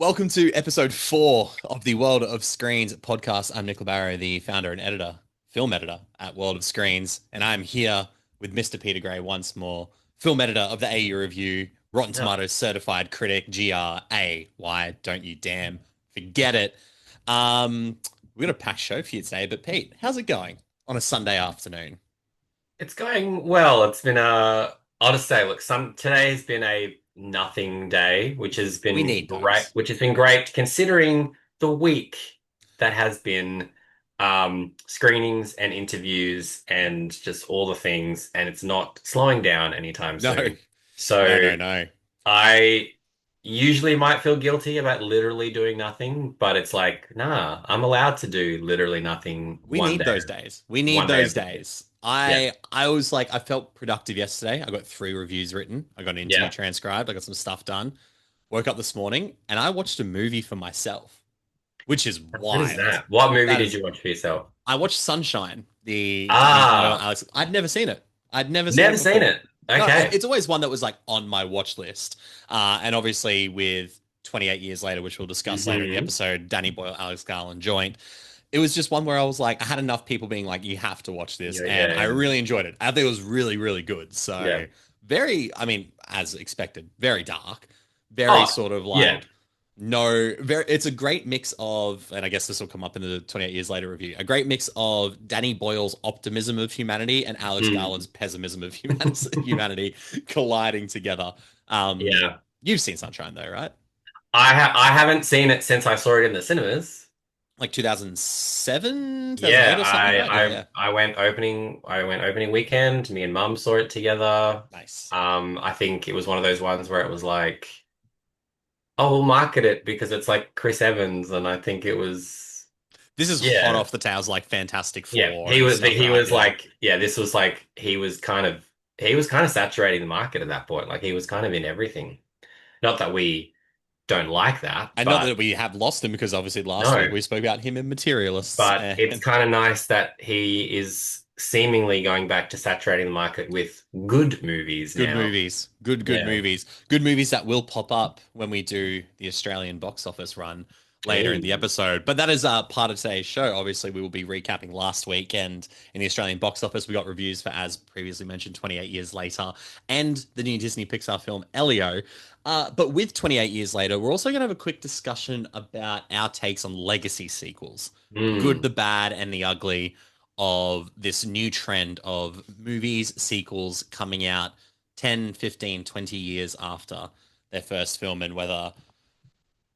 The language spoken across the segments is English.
Welcome to episode 4 of the World of Screens podcast. I'm Nick Barrow, the founder and editor, film editor at World of Screens, and I'm here with Mr. Peter Gray once more, film editor of the AU Review, Rotten Yeah. Tomatoes certified critic, GRA. Why don't you damn forget it? Um, we've got a packed show for you today, but Pete, how's it going on a Sunday afternoon? It's going well. It's been I'll just say, look, today has been a nothing day, We need those. which has been great considering the week that has been screenings and interviews and just all the things, and it's not slowing down anytime No, soon. no, So no, no. I usually might feel guilty about literally doing nothing, but it's like, nah, I'm allowed to do literally nothing We need those days. We need one day those of the week. days. Yeah. I was like I felt productive yesterday. I got 3 reviews written. I got an interview Yeah. transcribed. I got some stuff done. Woke up this morning and I watched a movie for myself, which is What is wild. that? What movie That did is you watch for yourself? I watched Sunshine, the Danny Boyle Ah, Alex. I'd never seen it. I'd never seen never it seen before. it. No, Okay. it's always one that was like on my watch list. And obviously with 28 years later, which we'll discuss later in the Hmm. episode, Danny Boyle, Alex Garland joint. It was just one where I was like, I had enough people being like, you have to watch this. Yeah, And I yeah, really enjoyed it. I think it was really, really good. yeah. So very, I mean, as expected, very dark, very Oh, sort of yeah. like, no, very, it's a great mix of, and I guess this will come up in the 28 years later review, a great mix of Danny Boyle's optimism of humanity and Alex Hmm. Garland's pessimism of humanity colliding together. Um, Yeah. you've seen Sunshine though, right? I haven't seen it since I saw it in the cinemas. Like 2007, 2008 Yeah, or something, right? Yeah, yeah. I went opening weekend. Me and Mum saw it together. Nice. I think it was one of those ones where it was like, oh, we'll market it because it's like Chris Evans, and I think it was, This is hot yeah. off the tails like Fantastic Yeah, Four and stuff, he right? was Yeah. like, yeah, this was like he was kind of saturating the market at that point. Like he was kind of in everything. Not that we don't like that, And not but that we have lost him because obviously last week no. we spoke about him in Materialists But it's and kind of nice that he is seemingly going back to saturating the market with good movies good now. movies. Good Yeah. movies. Good movies that will pop up when we do the Australian box office run later in the Hey. episode. But that is part of today's show. Obviously, we will be recapping last weekend in the Australian box office. We got reviews for, as previously mentioned, 28 Years Later and the new Disney Pixar film Elio. But with 28 Years Later, we're also going to have a quick discussion about our takes on legacy sequels, the good, Mm. the bad, and the ugly of this new trend of movies, sequels coming out 10, 15, 20 years after their first film, and whether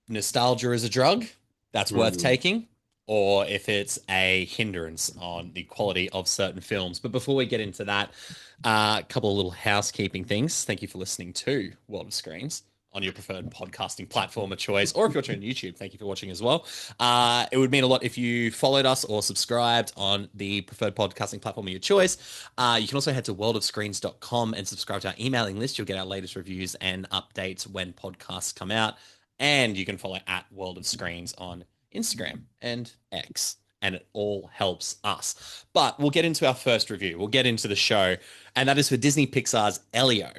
nostalgia is a drug that's worth Mm. taking or if it's a hindrance on the quality of certain films. But before we get into that, a couple of little housekeeping things. Thank you for listening to World of Screens on your preferred podcasting platform of choice, or if you're watching on YouTube, thank you for watching as well. It would mean a lot if you followed us or subscribed on the preferred podcasting platform of your choice. You can also head to worldofscreens.com and subscribe to our emailing list. You'll get our latest reviews and updates when podcasts come out. And you can follow at World of Screens on Instagram and X. And it all helps us. But we'll get into our first review. We'll get into the show. And that is for Disney Pixar's Elio.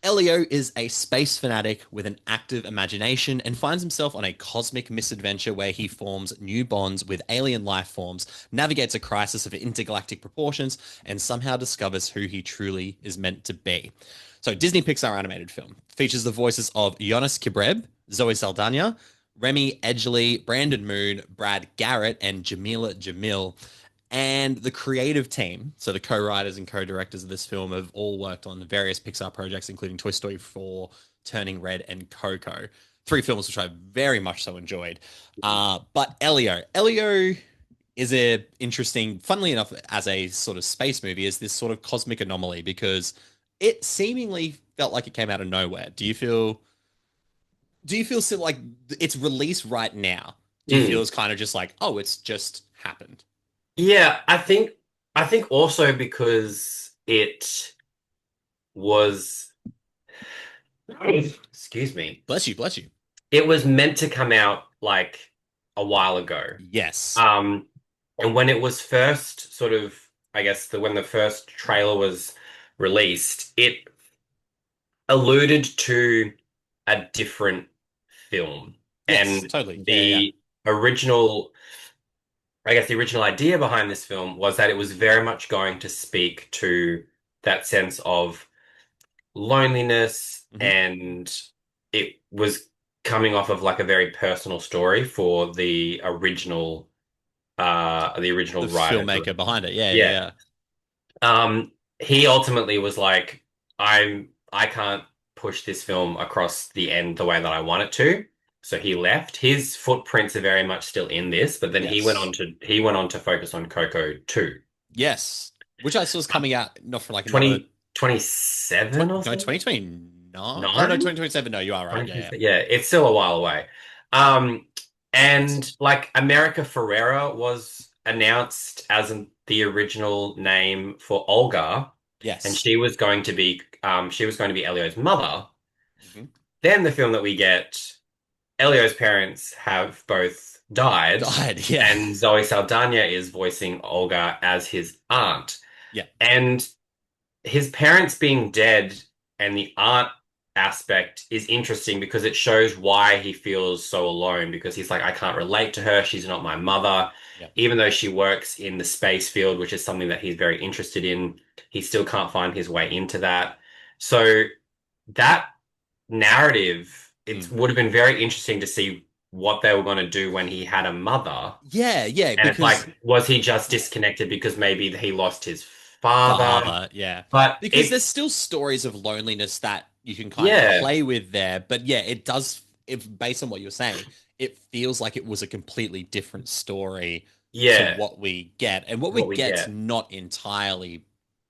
Elio is a space fanatic with an active imagination and finds himself on a cosmic misadventure where he forms new bonds with alien life forms, navigates a crisis of intergalactic proportions, and somehow discovers who he truly is meant to be. So, Disney Pixar animated film features the voices of Jonas Kibreb, Zoe Saldana, Remy Edgley, Brandon Moon, Brad Garrett, and Jamila Jamil. And the creative team, so the co-writers and co-directors of this film, have all worked on various Pixar projects, including Toy Story 4, Turning Red, and Coco. 3 films which I very much so enjoyed. But Elio is a interesting, funnily enough, as a sort of space movie, is this sort of cosmic anomaly because it seemingly felt like it came out of nowhere. Do you feel so like it's released right now? Do you feel Mm. it's kind of just like, oh, it's just happened? Yeah, I think also because it was excuse me. Bless you, bless you. It was meant to come out like a while ago. Yes. Um, and when it was first sort of, I guess when the first trailer was released, it alluded to a different film. Yes, And totally. Yeah, yeah, the original, I guess the original idea behind this film was that it was very much going to speak to that sense of loneliness, yeah. and it was coming off of like a very personal story for the The original writer. filmmaker behind it. Yeah, yeah, Yeah. yeah. He ultimately was like, I can't push this film across the end the way that I want it to. So he left. His footprints are very much still in this, but then Yes. he went on to focus on Coco 2. Yes. Which I saw is coming out not for like another 2027 or no, something? 2029. Oh no, 9? 2027. No, you are right. Yeah, yeah. Yeah, it's still a while away. Um, Yes. and like America Ferrera was announced as the original name for Olga, and Yes. she was going to be Elio's mother. Mhm. Then the film that we get, Elio's parents have both died, Died. Yeah. and Zoe Saldana is voicing Olga as his aunt. Yeah. And his parents being dead and the art aspect is interesting because it shows why he feels so alone, because he's like, I can't relate to her. She's not my mother. Yeah. Even though she works in the space field, which is something that he's very interested in, he still can't find his way into that. So that narrative, it Mm. would have been very interesting to see what they were going to do when he had a mother. Yeah, yeah, And it's because like, was he just yeah. disconnected because maybe he lost his father? Father, yeah. But Because there's it's still stories of loneliness that you can kind of Yeah, play with there. But yeah, it does, if based on what you're saying, it feels like it was a completely different story to yeah, what we get. And what we what we get's get. not entirely,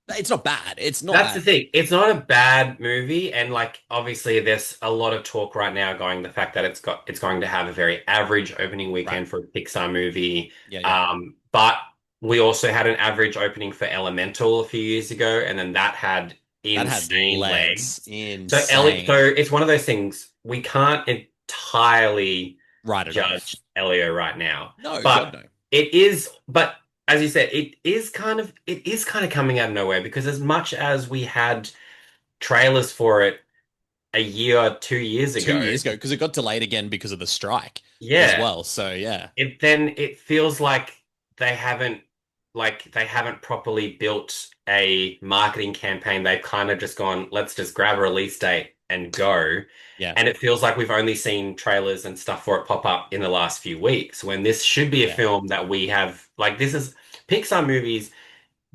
it's not bad. It's not That's the bad. thing. It's not a bad movie, and like obviously there's a lot of talk right now going the fact that it's going to have a very average opening Right. weekend for a Pixar movie. Yeah, yeah. But we also had an average opening for Elemental a few years ago, and then that had That had insane legs. legs. So Insane. it's one of those things we can't entirely Write it judge off. Elio right now. No, God, But no. but as you said, it is kind of coming out of nowhere, because as much as we had trailers for it a year, 2 years 2 years ago, ago, because it got delayed again because of the strike as yeah, well. So yeah. it feels like they haven't they haven't properly built a marketing campaign. They've kind of just gone, let's just grab a release date and go. Yeah. And it feels like we've only seen trailers and stuff for it pop up in the last few weeks, when this should be a Yeah. film that we have, like, this is Pixar movies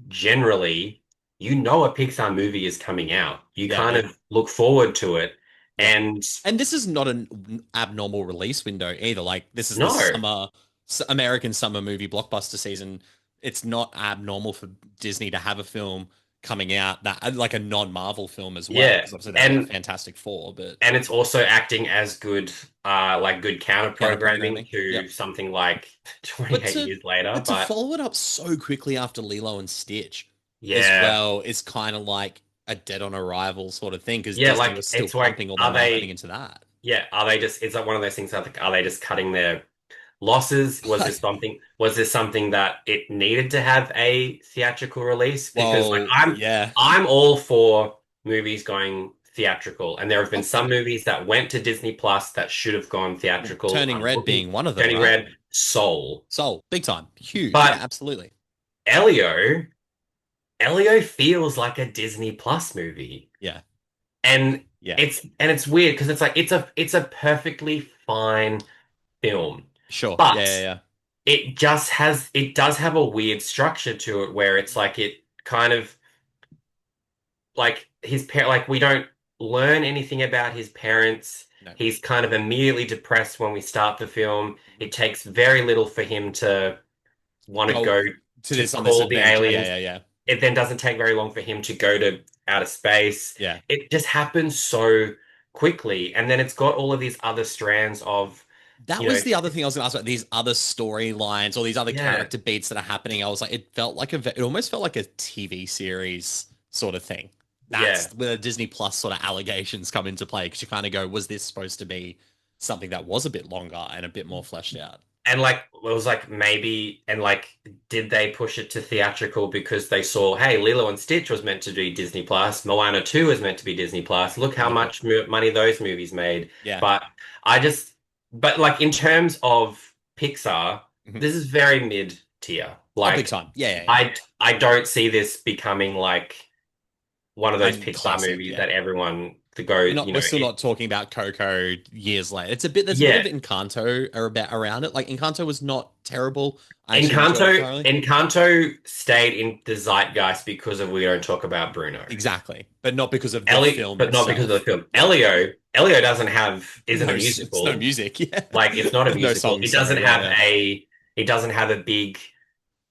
generally, a Pixar movie is coming out. You Yeah. kind Yeah. of look forward to it. Yeah. And And this is not an abnormal release window either. Like this is the no, American summer movie blockbuster season. It's not abnormal for Disney to have a film coming out that like a non-Marvel film as well, yeah. because obviously they have like Fantastic Four, but And it's also acting as good, like good counter counter programming programming. to Yep. something like But 28 to years later. but to But follow it up so quickly after Lilo and Stitch as yeah, well is kind of like a dead on arrival sort of thing because yeah, Disney like was still it's like, pumping all their marketing into that. are they just, it's like one of those things like, are they just cutting their losses? Was this something that it needed to have a theatrical release? Because like Well, yeah. I'm all for movies going theatrical, and there have been Oh, some yeah. movies that went to Disney Plus that should have gone Well, theatrical. Turning I'm Red looking, being one of them, Turning right? Red, Soul. Soul, big time, huge. Yeah, But absolutely. Elio, Elio feels like a Disney Plus movie. Yeah, And yeah, it's weird because it's like it's a perfectly fine film. sure. Yeah, But yeah, yeah. it does have a weird structure to it, where it's like it kind of, like his parent, like we don't learn anything about his parents. No. He's kind of immediately depressed when we start the film. Mhm. It takes very little for him to want to Go go to to this on this call the adventure. Yeah, aliens. yeah, yeah, It then doesn't take very long for him to go to outer space. yeah. It just happens so quickly. And then it's got all of these other strands of, That you know, was the other thing I was going to ask about these other storylines or these other yeah, character beats that are happening. I was like, it felt like it almost felt like a TV series sort of thing. yeah. That's where Disney Plus sort of allegations come into play because you kind of go, was this supposed to be something that was a bit longer and a bit more fleshed out? And like it was like maybe, and like, did they push it to theatrical because they saw, hey, Lilo and Stitch was meant to be Disney Plus, Moana 2 was meant to be Disney Plus. Look how Maybe. much money those movies made. Yeah. But I just but like in terms of Pixar, Mhm. this is very mid tier. Oh, big Like time. Yeah, yeah, yeah. I don't see this becoming like one of those And Pixar classic. movies Yeah. that everyone to go, We're still not talking about Coco years later. There's a bit of yeah. Encanto around it. Like Encanto was not terrible. I actually enjoyed it thoroughly. Encanto stayed in the zeitgeist because of We Don't Talk About Bruno. Exactly. But not because of the Ellie, film but not because of the itself. film. Yeah. Elio doesn't have isn't a It's no musical. music. Yeah. Like it's not a No musical. songs, sorry. Yeah, yeah. It doesn't have a big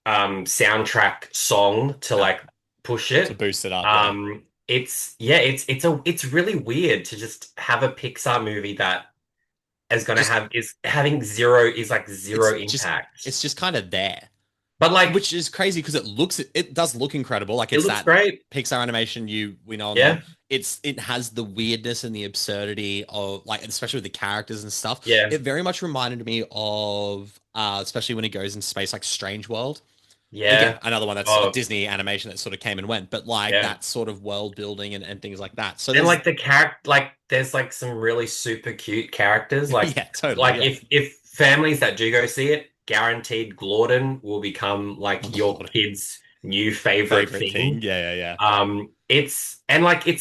soundtrack song to No. like push To it. boost it up, yeah. It's really weird to just have a Pixar movie that is gonna Just have is having zero is like it's zero just impact. it's just kind of there. But like Which is crazy because it does look incredible. Like it it's looks that great. Pixar animation we know and love. Yeah, It has the weirdness and the absurdity of like, especially with the characters and stuff. yeah, It very much reminded me of especially when it goes into space, like Strange World. Again, yeah. another one that's a Oh, Disney animation that sort of came and went, but like yeah. that sort of world building and things like that. So And there's like the character, like there's like some really super cute characters. yeah, totally, yeah. If families that do go see it, guaranteed Glorden will become Oh, like your God. kid's new favorite Favorite thing. thing. Yeah, yeah, yeah. It's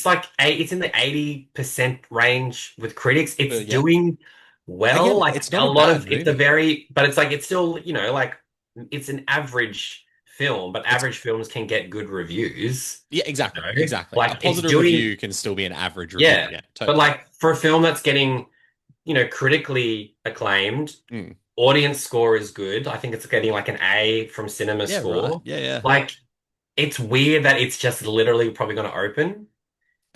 like it's in the 80% range with critics. It's But yeah. doing well. Again, Like it's not a a lot bad of it's a movie. very, but it's like it's still, like it's an average film, but It's average films can get good reviews. Yeah, You exactly, know? exactly. A Like it's positive doing, review can still be an average review. yeah. Yeah, But totally. like for a film that's getting, critically acclaimed, Mm. audience score is good. I think it's getting like an A from Cinema Yeah, right. Score. Yeah, yeah. Like it's weird that it's just literally probably going to open.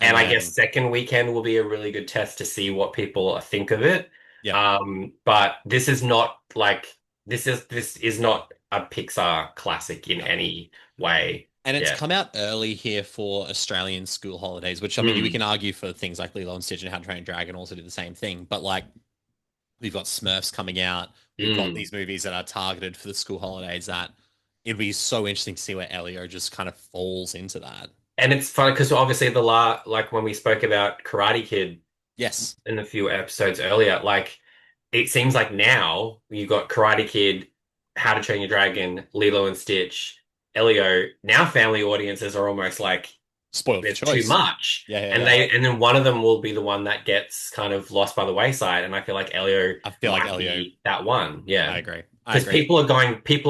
And And I guess then, second weekend will be a really good test to see what people think of it. yep. But this is not like this is not a Pixar classic in No. any way. And it's Yeah. come out early here for Australian school holidays, which I mean, we Mm, can argue for things like Lilo and Stitch and How to Train Your Dragon also do the same thing. But like, we've got Smurfs coming out. We've got mm. these movies that are targeted for the school holidays that it'd be so interesting to see where Elio just kind of falls into that. And it's funny because obviously like when we spoke about Karate Kid Yes. in a few episodes earlier, like it seems like now you got Karate Kid, How to Train Your Dragon, Lilo and Stitch, Elio. Now family audiences are almost like Spoiled for there's too choice. much. Yeah, yeah, And yeah. then one of them will be the one that gets kind of lost by the wayside. And I feel like Elio I feel like might Elio, be that one. I Yeah. agree. I Because agree. people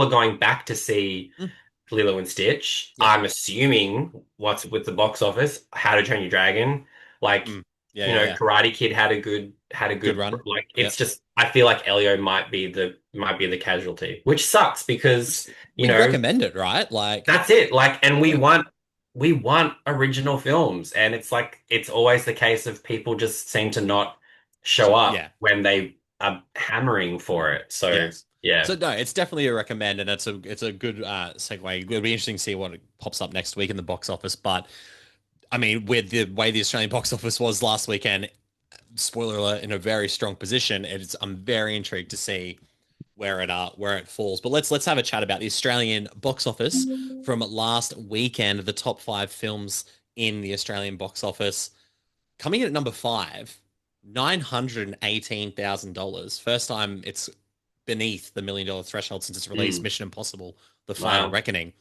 are going back to see Mm. Lilo and Stitch. Yep. I'm assuming what's with the box office, How to Train Your Dragon, like, Mm. Yeah, yeah, yeah. Karate Kid had a Good good run. like it's Yep. just I feel like Elio might be the casualty, which sucks because, you We know, recommend it, right? Like, that's it. Like, and yeah, we want original films, and it's like it's always the case of people just seem to not show up yeah, when they are hammering for it. So yes. yeah. So no, it's definitely a recommend, and it's a good segue. It'll be interesting to see what pops up next week in the box office. But I mean, with the way the Australian box office was last weekend, spoiler alert, in a very strong position. I'm very intrigued to see where it falls. But let's have a chat about the Australian box office from last weekend. The top five films in the Australian box office coming in at number five, $918,000. First time it's beneath the $1 million threshold since it's released. Mm, Mission Impossible: The Final wow. Reckoning,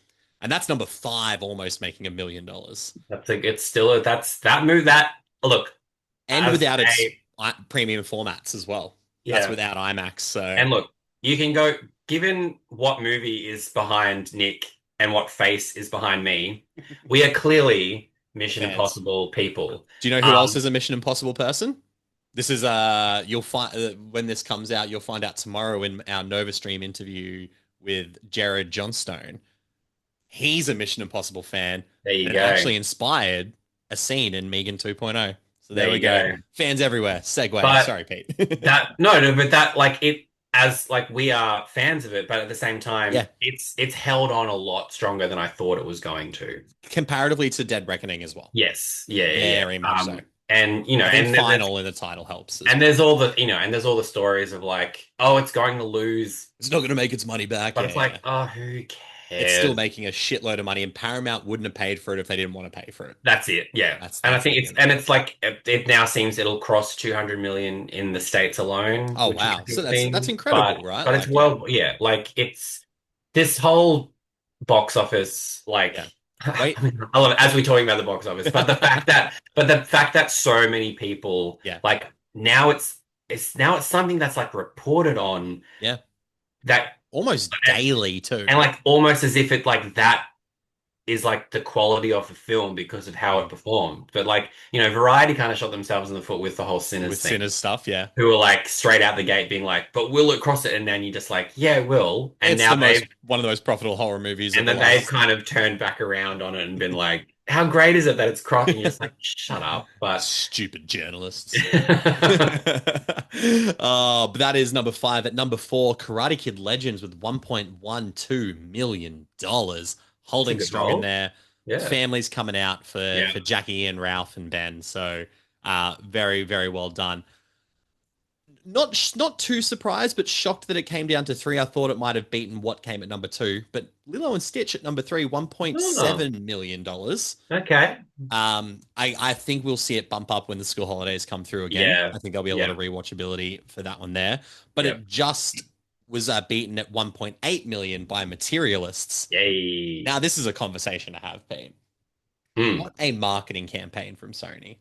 and that's number five, almost making $1 million, It's still that's that move that look and as without its a premium formats as well. That's yeah. without IMAX. So And look, you can go given what movie is behind Nick and what face is behind me, we are clearly Mission fans, Impossible people. do you know who else Um, is a Mission Impossible person? This is you'll find when this comes out, you'll find out tomorrow in our Nova Stream interview with Jared Johnstone. He's a Mission Impossible fan, there you and it go. actually inspired a scene in Megan 2.0. So There there we you go. go. Fans everywhere. Segue. But Sorry, Pete. that no, but that like it as like we are fans of it, but at the same Yeah, time, it's held on a lot stronger than I thought it was going to. comparatively to Dead Reckoning as well. Yes, yeah, yeah, Very yeah. much so. And I think and there's final in the title helps as well. and there's all the stories of like, oh, it's going to lose, It's not going to make its money back. but Yeah, it's yeah, like, yeah. oh, who cares? It's still cares? making a shitload of money, and Paramount wouldn't have paid for it if they didn't want to pay for it. That's it. Yeah. And I That's think the it's thing. and it's like it now seems it'll cross 200 million in the States alone, Oh which is wow, a so good that's thing. incredible, right? But it's Like, yeah, well, yeah, like it's this whole box office, yeah. like Wait, I mean, I love it as we're talking about the box office, but the fact that so many people yeah, like now it's now it's something that's like reported on yeah, that almost daily too. and like almost as if it like that is like the quality of the film because of how it Mm. performed. But like, Variety kind of shot themselves in the foot with the whole Sinners With thing, Sinners stuff, yeah. who were like straight out the gate being like, but will it cross it? And then you're just like, yeah, it will. It's the most one of the most profitable horror movies of And the then they've last kind of turned back around on it and been like, how great is it that it's crossed? And you're just like, shut up. But stupid journalists. But that is number five. At number four, Karate Kid Legends with $1.12 million, it's a holding good strong in role. there. Yeah. Families coming out Yeah. for Jackie and Ralph and Ben. So very, very well done. Not too surprised, but shocked that it came down to three. I thought it might have beaten what came at number two, but Lilo and Stitch at number three, Oh, $1.7 million. okay. I think we'll see it bump up when the school holidays come through again. Yeah. I think there'll be a lot Yeah. of rewatchability for that one there. But Yeah. it just was beaten at 1.8 million by Materialists. Yay. Now, this is a conversation to have, Pete. Hmm. What a marketing campaign from Sony.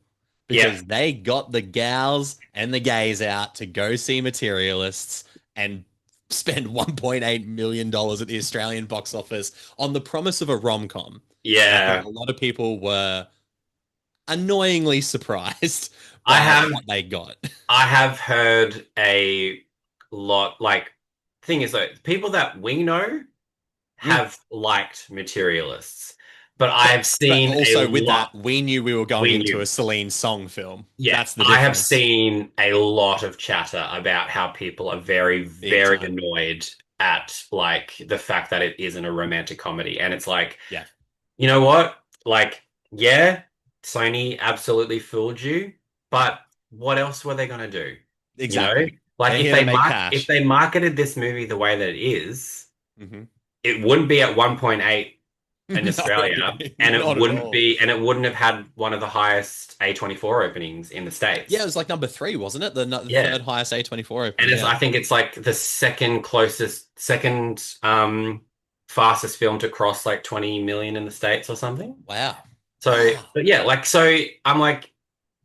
Yeah. Because they got the gals and the gays out to go see Materialists and spend $1.8 million at the Australian box office on the promise of a rom-com. And I think Yeah. a lot of people were annoyingly surprised I by have what they got. I have heard a lot like thing is though, people that we know Mm. have liked materialists, but But I've but seen a also with lot that, we knew we were going we into a knew. Celine Song film. Yeah, That's the I have difference. seen a lot of chatter about how people are very, Big very time. annoyed at like the fact that it isn't a romantic comedy. And it's like, Yeah, you know what? Like, yeah, Sony absolutely fooled you, but what else were they gonna do? You know? exactly. Like They're here to make if cash. they marketed this movie the way that it is, Hmm. it wouldn't be at 1.8 in No, Australia, not at all. and it wouldn't have had one of the highest A24 openings in the Yeah, it States. was like number three, wasn't it? The Yeah. third highest A24 And opening. Yeah. I think it's like the second fastest film to cross like 20 million in the States or something. Wow. So, Wow. but yeah, like so I'm like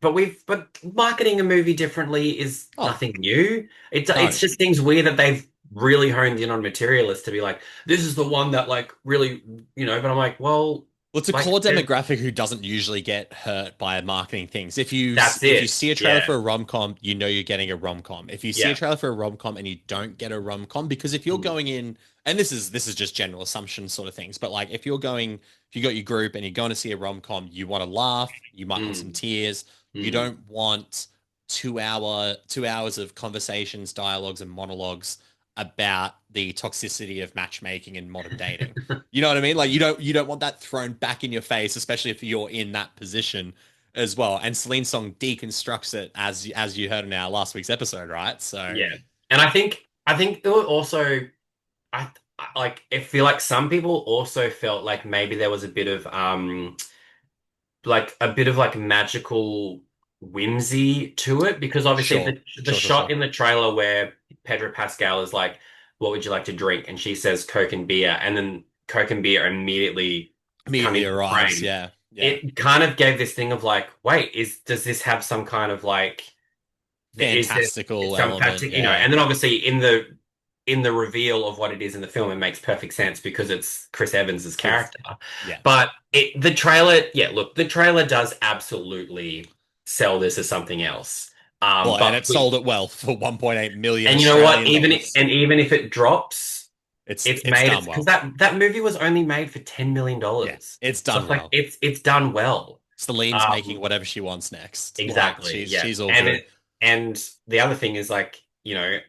but marketing a movie differently is Oh, nothing new. no. It's just things weird that they've really honed in on Materialist to be like, this is the one that like really, but I'm like, well, Well, it's a like core demographic who doesn't usually get hurt by marketing things. that's If you it. see a trailer Yeah. for a rom-com, you know you're getting a rom-com. If you see a Yeah. trailer for a rom-com and you don't get a rom-com, because if you're Mm, going in, and this is just general assumption sort of things, but like if you're going, if you got your group and you're going to see a rom-com, you want to laugh, you might want some mm, tears, you mm. don't want 2 hours of conversations, dialogues, and monologues about the toxicity of matchmaking and modern dating. You know what I mean? Like you don't want that thrown back in your face, especially if you're in that position as well. And Celine Song deconstructs it as you heard in our last week's episode, right? So Yeah. And I think there were also I feel like some people also felt like maybe there was a bit of like a bit of like magical whimsy to it because obviously sure, the sure, sure, sure. shot in the trailer where Pedro Pascal is like, "What would you like to drink?" and she says Coke and beer, and then Coke and beer immediately come Immediately into the arrives. frame. Yeah, yeah. It kind of gave this thing of like, wait, is does this have some kind of like is there Fantastical some element. particular, Yeah, and then obviously in the reveal of what it is in the film, it makes perfect sense because it's Chris Evans's Chris. character. Yeah. But the trailer, yeah, look, the trailer does absolutely sell this as something else. Well, and But it sold it well for 1.8 million and you know what? Australian dollars. Even if it drops, it's It's made done it because well. that movie was only made for $10 million Yeah, dollars. it's So done it's like well. it's done well. Celine's making Um, whatever she wants next. Like Exactly. Yeah. she's all good. And the other thing is like,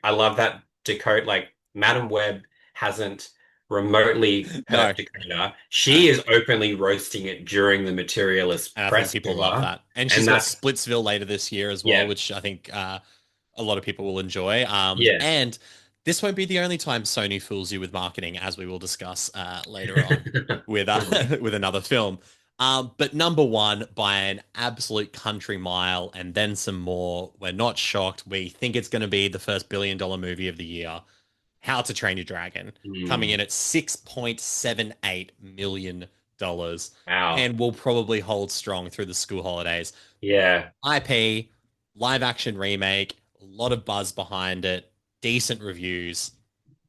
I love that Dakota like Madam Web hasn't remotely No, hurt Dakota. no. She is openly roasting it during the Materialist And I think press people love tour. that. And she's And got that's Splitsville later this year as well, yeah. which I think a lot of people will enjoy. Yeah. And This won't be the only time Sony fools you with marketing, as we will discuss later on with with another film. But number one, by an absolute country mile, and then some more. We're not shocked. We think it's going to be the first billion-dollar movie of the year. How to Train Your Dragon, coming Hmm. in at $6.78 million, Wow. and will probably hold strong through the school holidays. Yeah. IP, live action remake, a lot of buzz behind it, decent reviews.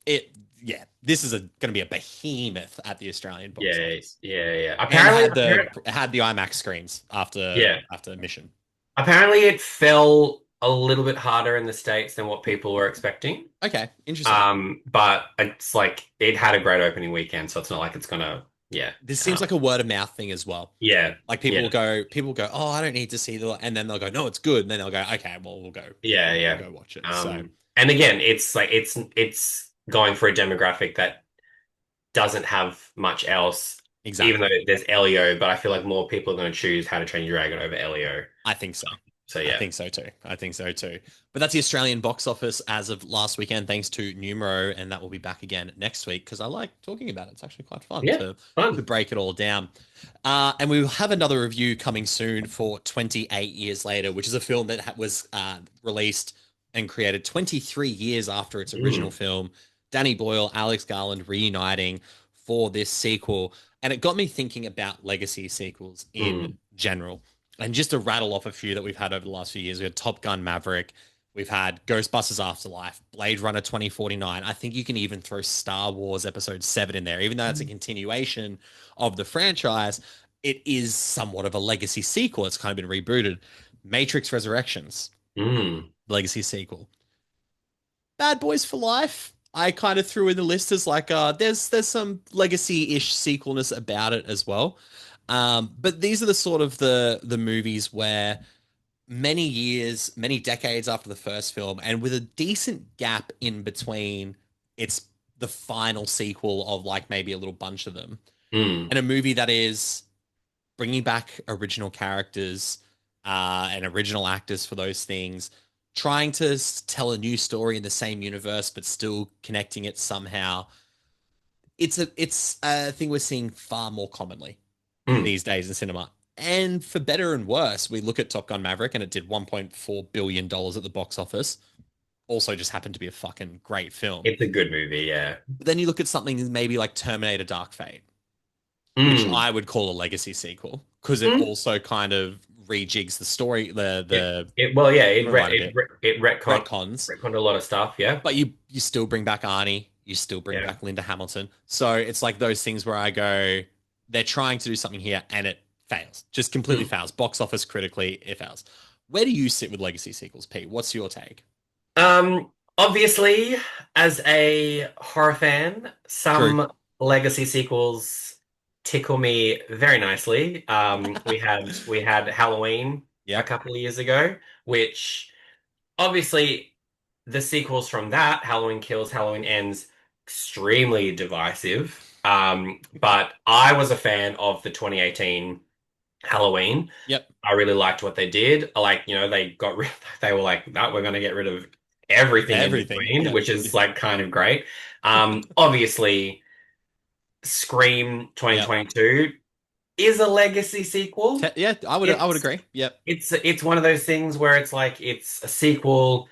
It, yeah, this is going to be a behemoth at the Australian box Yeah. office, Yeah. Yeah. and Apparently, had the IMAX screens yeah. after Mission. Apparently, it fell a little bit harder in the States than what people were expecting. Okay, interesting. But it's like it had a great opening weekend, so it's not like it's gonna, yeah. This seems like a word of mouth thing as well. Yeah. Like Yeah. people will go, oh, I don't need to see the, and then they'll go, no, it's good, and then they'll go, okay, well, Yeah. we'll Yeah. go watch it. So And again, it's like it's going for a demographic that doesn't have much else, even though exactly, there's Elio, but I feel like more people are going to choose How to Train Your Dragon over Elio. I think so. So I yeah. think so too. I think so too. But that's the Australian box office as of last weekend, thanks to Numero, and that will be back again next week because I like talking about it. It's actually quite fun Yeah. to Fun. break it all down. And we will have another review coming soon for 28 Years Later, which is a film that was released and created 23 years after its original Mm, film. Danny Boyle, Alex Garland reuniting for this sequel. And it got me thinking about legacy sequels in mm, general. And just to rattle off a few that we've had over the last few years, we had Top Gun Maverick, we've had Ghostbusters Afterlife, Blade Runner 2049. I think you can even throw Star Wars Episode 7 in there, even though it's a continuation of the franchise. It is somewhat of a legacy sequel. It's kind of been rebooted. Matrix Resurrections, mm, legacy sequel. Bad Boys for Life. I kind of threw in the list as like there's some legacy-ish sequelness about it as well. But these are the sort of the movies where many years, many decades after the first film, and with a decent gap in between, it's the final sequel of like maybe a little bunch of them, mm, and a movie that is bringing back original characters and original actors for those things, trying to tell a new story in the same universe, but still connecting it somehow. It's a thing we're seeing far more commonly mm. these days in cinema. And for better and worse, we look at Top Gun Maverick and it did $1.4 billion at the box office. Also, just happened to be a fucking great film. It's a good movie, yeah. But then you look at something maybe like Terminator Dark Fate, which Mm, I would call a legacy sequel because it mm. also kind of rejigs the story, It well, yeah, rewind a bit, it retcons, retconned a lot of stuff, yeah. but you still bring back Arnie, you still bring Yeah. back Linda Hamilton. So it's like those things where I go, they're trying to do something here and it fails, just completely Mm. fails. Box office critically, it fails. Where do you sit with legacy sequels, Pete? What's your take? Obviously, as a horror fan, True. some legacy sequels tickle me very nicely. We had Halloween a Yep. couple of years ago, which obviously the sequels from that, Halloween Kills, Halloween Ends, extremely divisive. But I was a fan of the 2018 Halloween. Yep. I really liked what they did. Like, they got rid, they were like, no, we're going to get rid of everything in Everything. between, Yep. which is like kind of great. Obviously, Scream Yep. 2022 is a legacy sequel. Yeah, I would It's agree. Yep. it's one of those things where it's like it's a sequel.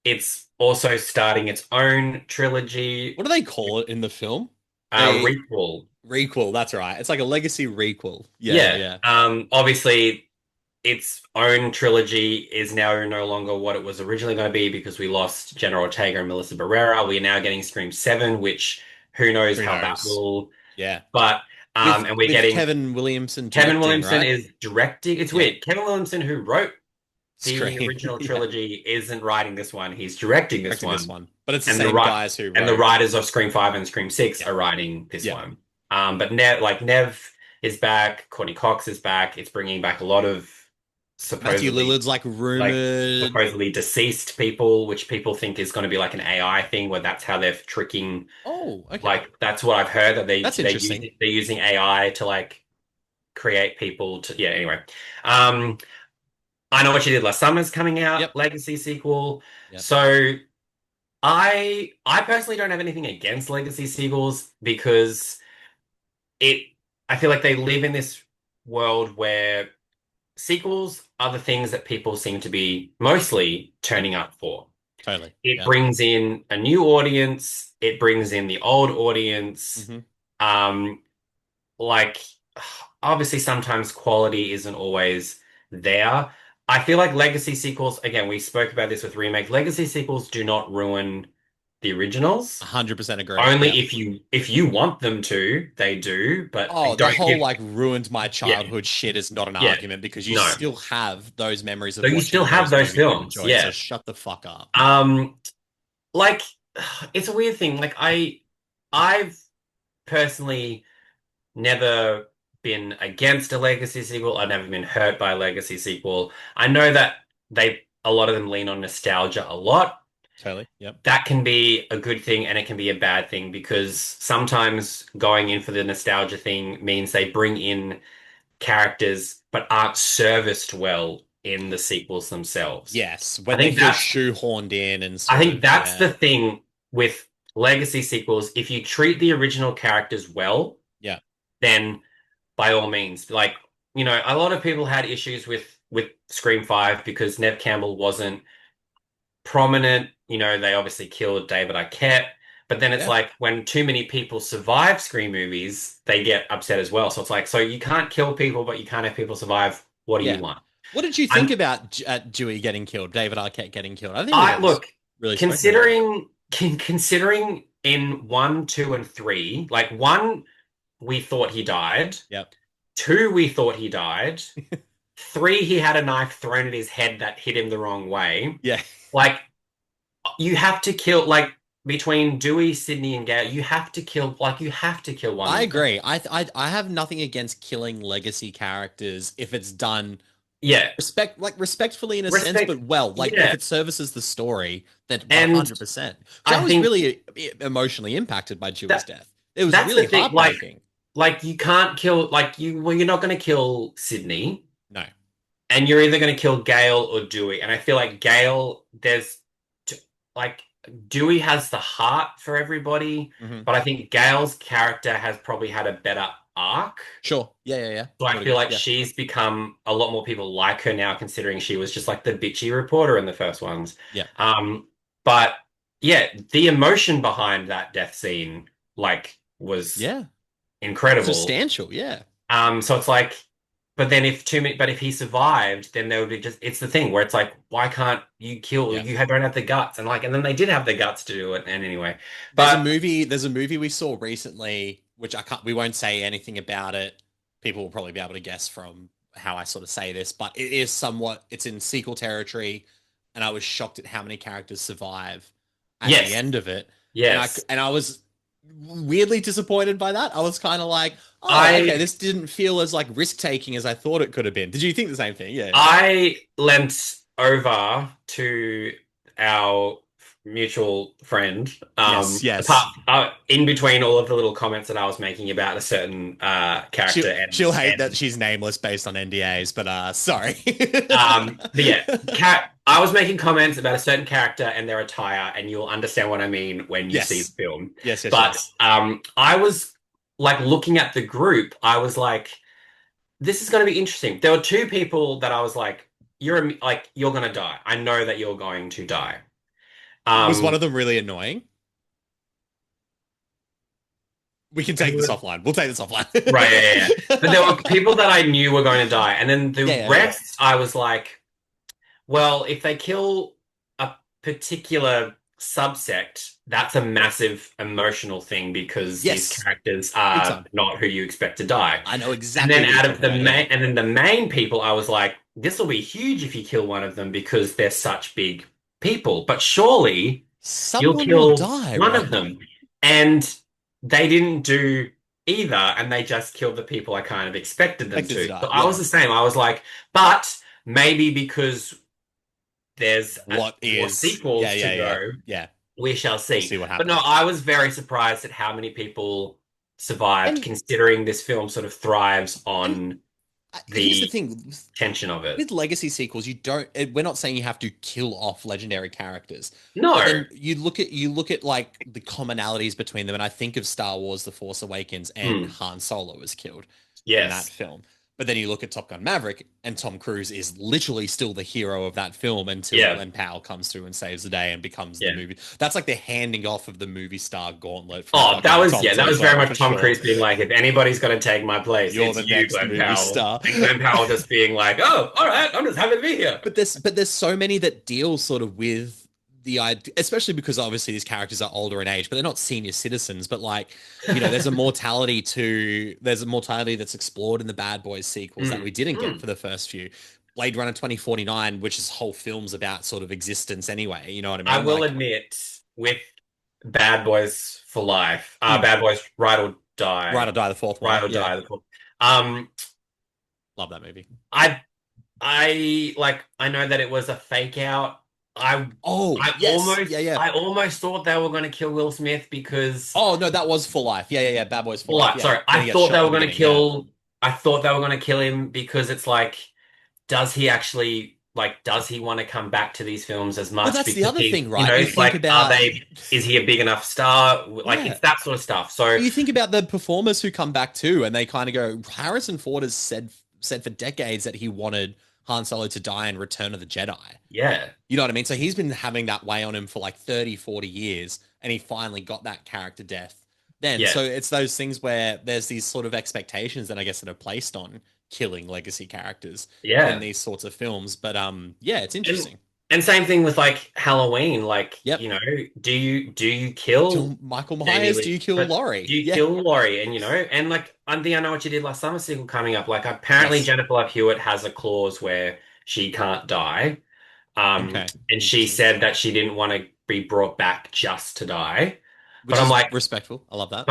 It's also starting its own trilogy, What do they call it in the film? uh, They requel. requel, that's right. It's like a legacy requel. Yeah, Yeah. yeah. Obviously, its own trilogy is now no longer what it was originally going to be because we lost Jenna Ortega and Melissa Barrera. We're now getting Scream 7, which who knows Who how that knows? will. Yeah. But and we're With getting Kevin Williamson Kevin directing, Williamson right? is directing. It's Yep. weird. Kevin Williamson, who wrote the Scream. original Yeah. trilogy, isn't writing this one. He's directing this Directing this one. one. But it's the And the same right guys who and the wrote. writers of Scream 5 and Scream 6 Yep. are writing this Yep. one. But Nev is back, Courtney Cox is back. It's bringing back a lot of Matthew supposedly Lillard's like like rumored. supposedly deceased people, which people think is going to be like an AI thing, where that's how they're tricking. Oh, okay. Like that's what I've heard that That's interesting. they're using AI to like create people to. Yeah. Anyway, um, I know what you did last summer's coming out, Yep. Legacy sequel. Yep. So I personally don't have anything against legacy sequels because it I feel like they live in this world where sequels are the things that people seem to be mostly turning up for. Totally. It Yeah. brings in a new audience, it brings in the old audience. Hmm. Um, like obviously sometimes quality isn't always there. I feel like legacy sequels, again, we spoke about this with remake. Legacy sequels do not ruin the originals. 100% agree. Only Yeah. if you want them to, they do, but Oh, the don't whole give like ruined my yeah, childhood shit is not an yeah. argument because you No. still have those memories So of you still watching have those those movies you've films, enjoyed. So yeah. shut the fuck up. Um, like it's a weird thing. I've personally never been against a legacy sequel. I've never been hurt by a legacy sequel. I know that a lot of them lean on nostalgia a lot. Totally. Yep. That can be a good thing and it can be a bad thing because sometimes going in for the nostalgia thing means they bring in characters but aren't serviced well in the sequels themselves. Yes. I When they think feel that's shoehorned in and I sort think of, that's yeah. the thing with legacy sequels. If you treat the original characters well, Yeah. then by all means, like, a lot of people had issues with Scream 5 because Nev Campbell wasn't prominent. They obviously killed David Arquette, but then it's Yeah. like when too many people survive Scream movies, they get upset as well. So it's like, so you can't kill people, but you can't have people survive. What do you Yeah. want? What did you think I'm about Dewey getting killed, David Arquette getting killed? I think we I haven't look, really spoken about that. considering in one, two, and three, like one, we thought he died. Yep. Two, we thought he died. Three, he had a knife thrown at his head that hit him the wrong way. Yeah. Like, you have to kill, like, between Dewey, Sydney, and Gale, you have to kill one I of them. agree. I have nothing against killing legacy characters if it's done Yeah. respectfully in a sense, Respect. but well, like if Yeah. it services the story, then And 100%. Because I I was think really emotionally impacted by Dewey's that death. It was that's the really thing. Like, heartbreaking. you can't kill, you're not going to kill Sydney. No. And you're either going to kill Gale or Dewey. And I feel like like Dewey has the heart for everybody, Hmm. but I think Gale's character has probably had a better arc. Sure. Yeah, yeah, yeah. So I I would feel agree. like Yeah. she's become a lot more people like her now, considering she was just like the bitchy reporter in the first ones. Yeah. But yeah, the emotion behind that death scene, was Yeah. incredible. Substantial. Yeah. So it's like, but if he survived, then there would be it's the thing where it's like, why can't you kill? Yeah. Don't have the guts, and then they did have the guts to do it. And anyway, but There's a movie we saw recently, which we won't say anything about it. People will probably be able to guess from how I sort of say this, but it's in sequel territory, and I was shocked at how many characters survive at the yes, end of it. yes, And I was weirdly disappointed by that. I was kind of like, oh, okay, I this didn't feel as like risk taking as I thought it could have been. Did you think the same thing? Yeah. I lent over to our mutual friend, Yes, apart yes. in between all of the little comments that I was making about a certain character She'll hate that and she's nameless based on NDAs, but sorry. But yeah, I was making comments about a certain character and their attire, and you'll understand what I mean when you see the Yes. film. Yes, yes, But yes. I was like looking at the group, I was like, this is going to be interesting. There were two people that I was like, you're going to die. I know that you're going to die. Was one Um, of them really annoying? We can take who this was- offline. We'll take this offline. right, yeah, yeah, yeah. But there were people that I knew were going to die, and then the Yeah, yeah, yeah. rest, I was like, well, if they kill a particular subsect, that's a massive emotional thing because these Yes, characters big are time. not who you expect to die. I know And exactly then what you're out of talking the about. Yeah. main, and then the main people, I was like, this will be huge if you kill one of them because they're such big people. But surely you'll Someone will kill die, one of right? them. And they didn't do either, and they just killed the people I kind of expected them Expected to to. So die. I was Yeah. the same. I was like, but maybe because there's What more is? Yeah, sequels to yeah, yeah, go. yeah. We shall We'll see. see what But no, happens. I was very surprised at how many people survived, And considering this film sort of thrives and on Here's the the thing. tension of it. With legacy sequels, you don't. We're not saying you have to kill off legendary characters, but No. then you look at like the commonalities between them, and I think of Star Wars: The Force Awakens, and Hmm. Han Solo was killed in that Yes. film. But then you look at Top Gun Maverick, and Tom Cruise is literally still the hero of that film until Yeah. Glenn Powell comes through and saves the day and becomes the Yeah. movie. That's like the handing off of the movie star gauntlet from Oh, fucking Tom that was Cruise very over for much Tom sure. Cruise being like, if anybody's going to take my place, You're it's the you, next Glenn movie Powell. star. And Glenn Powell just being like, oh, all right, I'm just happy to be here. But there's so many that deal sort of with the idea, especially because obviously these characters are older in age, but they're not senior citizens. But like, there's a mortality that's explored in the Bad Boys sequels that Mm, we didn't get mm. for the first few. Blade Runner 2049, which is whole films about sort of existence anyway. You know what I I mean? will Like, admit, with Bad Boys for Life, mm, Bad Boys Ride or Die, the fourth one. Ride or Yeah, Die. Um, love that movie. I I know that it was a fake out. I Oh yes, yeah, yeah. I almost thought they were going to kill Will Smith because Oh no, that was For Life. Yeah, yeah, yeah. Bad Boys for well, Life. Yeah. sorry, Then he gets shot at the beginning. Yeah. I thought they were going to kill him because it's like does he actually does he want to come back to these films as Well, much that's the because other thing, you right? know, You it's think like are about they is he a big enough star? Like yeah. it's that sort of stuff. So You think about the performers who come back too, and they kind of go. Harrison Ford has said for decades that he wanted Han Solo to die in Return of the Jedi. yeah. You know what I mean? So he's been having that way on him for like 30, 40 years, and he finally got that character death then. Yeah. So it's those things where there's these sort of expectations that I guess that are placed on killing legacy characters in Yeah. these sorts of films. But yeah, it's And interesting. same thing with like Halloween, like, Yep. you know, do you kill Kill Michael Jamie Myers? Do you Lee, kill but Laurie? do you Yeah. kill Laurie? And you know, and like I know what you did last summer sequel coming up. Like apparently Yes. Jennifer Love Hewitt has a clause where she can't die. Okay. And she Interesting. said that she didn't want to be brought back just to die. But Which is respectful. I love that.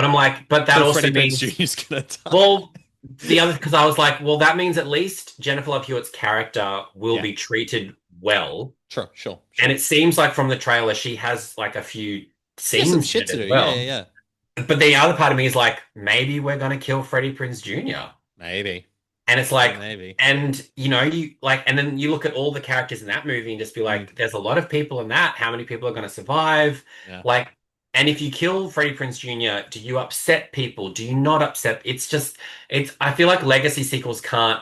but that But also Freddie Prinze means Jr. is gonna die. well, the other because I was like, well, that means at least Jennifer Love Hewitt's character will Yeah, be treated well. sure, sure, And sure. it seems like from the trailer, she has like a few Yeah, some scenes in shit it to as do. Yeah, yeah, well. yeah. But the other part of me is like, maybe we're gonna kill Freddie Prinze Jr. Maybe. And it's Yeah, like, maybe. and you know, you like, and then you look at all the characters in that movie and just be Mm, like, there's a lot of people in that. How many people are gonna survive? yeah, Like, and if you kill Freddie Prinze Jr., do you upset people? Do you not upset? It's just, I feel like legacy sequels can't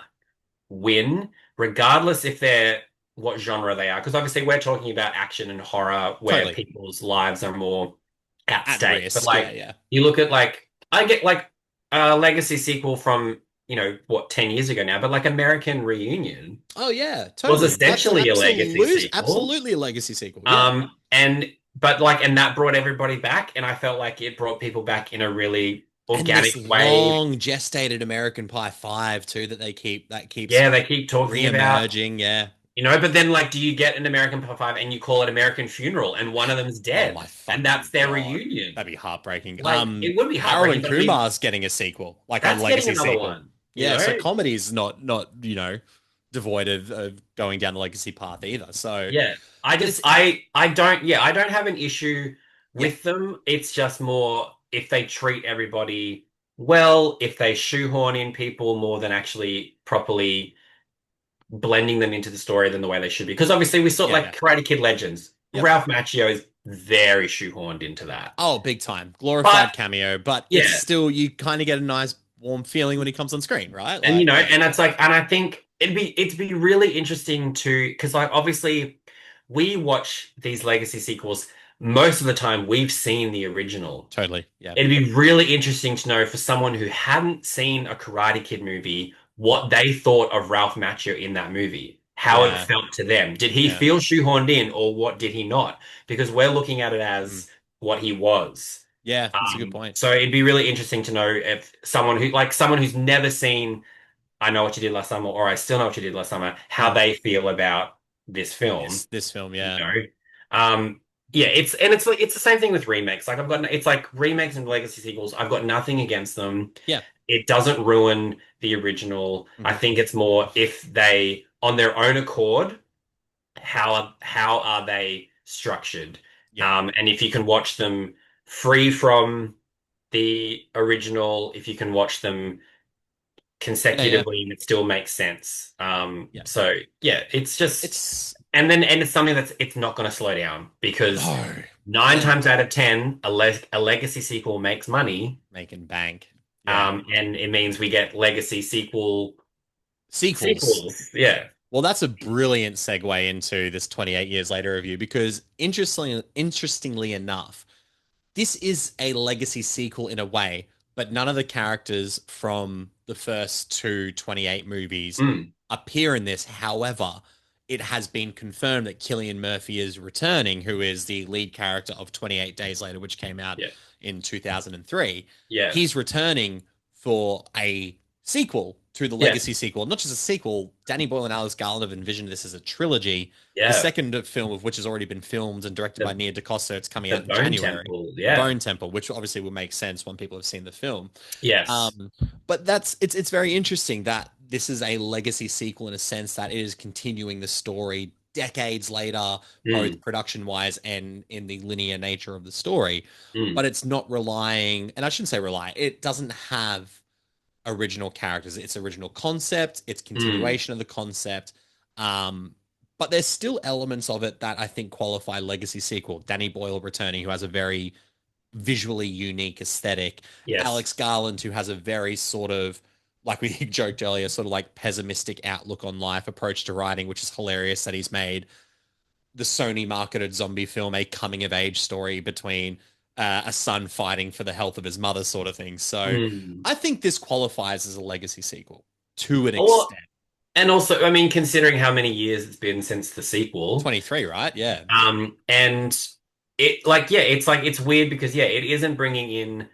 win, regardless if they're what genre they are. Because obviously we're talking about action and horror where totally. people's lives are more at At stake. But risk. Yeah, like yeah. you look at like I get like a legacy sequel from, you know, what, 10 years ago now, but like American Reunion Oh yeah, was totally. That's an essentially a legacy sequel. absolutely a legacy sequel. Yeah. And but like and that brought everybody back and I felt like it brought people back in a really And this organic way. long gestated American Pie 5 too that keeps Yeah, they keep talking about. re-emerging. Yeah. You know, but then like, do you get an American Pie 5 and you call it American Funeral and one of them's Oh dead my and that's fucking their God. reunion? That'd be heartbreaking. Like, it would be Harold heartbreaking, and but I mean, Kumar's getting a sequel, like a that's getting legacy another sequel. one, you Yeah, so know? comedy's not devoid of going down the legacy path either. So, Yeah. but it's I don't have an issue yeah, with them. It's just more if they treat everybody well, if they shoehorn in people more than actually properly blending them into the story than the way they should be. Because obviously we saw yeah, like yeah. Karate Kid Legends. Yep. Ralph Macchio is very shoehorned into that. Oh, big time. Glorified But cameo, but it's yeah, still you kind of get a nice warm feeling when he comes on screen, right? and you Like, know, yeah. and it's like, and I think it'd be really interesting to because like obviously we watch these legacy sequels most of the time we've seen the original. Totally. Yeah. It'd be really interesting to know for someone who hadn't seen a Karate Kid movie what they thought of Ralph Macchio in that movie, how it Yeah. felt to them. Did he Yeah. feel shoehorned in, or what did he not? Because we're looking at it Mm. as what he was. Yeah, that's a good point. So it'd be really interesting to know if someone who's never seen I Know What You Did Last Summer or I Still Know What You Did Last Summer, how Mm. they feel about this film, This film, you yeah. know. Yeah, it's the same thing with remakes. Like it's like remakes and legacy sequels. I've got nothing against them. Yeah. It doesn't ruin the original. I Mhm. think it's more if they on their own accord, how are they structured? Yeah. And if you can watch them free from the original, if you can watch them Yeah, yeah, consecutively and it still makes sense. yeah. So yeah, it's just It's and it's something that's it's not going to slow down because no, nine and times out of ten, a legacy sequel makes money. making bank. Yeah, And it means we get legacy sequels. sequels. Yeah. Well, that's a brilliant segue into this 28 years later review because interestingly enough, this is a legacy sequel in a way, but none of the characters from the first two 28 movies Mm, appear in this. However, it has been confirmed that Cillian Murphy is returning, who is the lead character of 28 Days Later, which came out yeah. in 2003. Yeah. He's returning for a sequel to the Yes. Legacy sequel. Not just a sequel, Danny Boyle and Alex Garland have envisioned this as a trilogy, the Yeah. second film of which has already been filmed and directed by The Nia DaCosta. It's coming the out in Bone January. Temple. The Yeah. Bone Temple, which obviously will make sense when people have seen the film. Yes. Um, but it's very interesting that this is a legacy sequel in a sense that it is continuing the story decades later, both Mm, production wise and in the linear nature of the story. mm, But it's not relying, and I shouldn't say rely, it doesn't have original characters. It's original concept, it's mm. continuation of the concept. Um, but there's still elements of it that I think qualify legacy sequel. Danny Boyle returning, who has a very visually unique aesthetic. Yes. Alex Garland, who has a very sort of, like we joked earlier, sort of like pessimistic outlook on life, approach to writing, which is hilarious that he's made the Sony marketed zombie film a coming of age story between a son fighting for the health of his mother, sort of thing. So Mm. I think this qualifies as a legacy sequel to an Or extent. and also, I mean, considering how many years it's been since the sequel, 23, right? Yeah. and it yeah, it's like it's weird because yeah, it isn't bringing in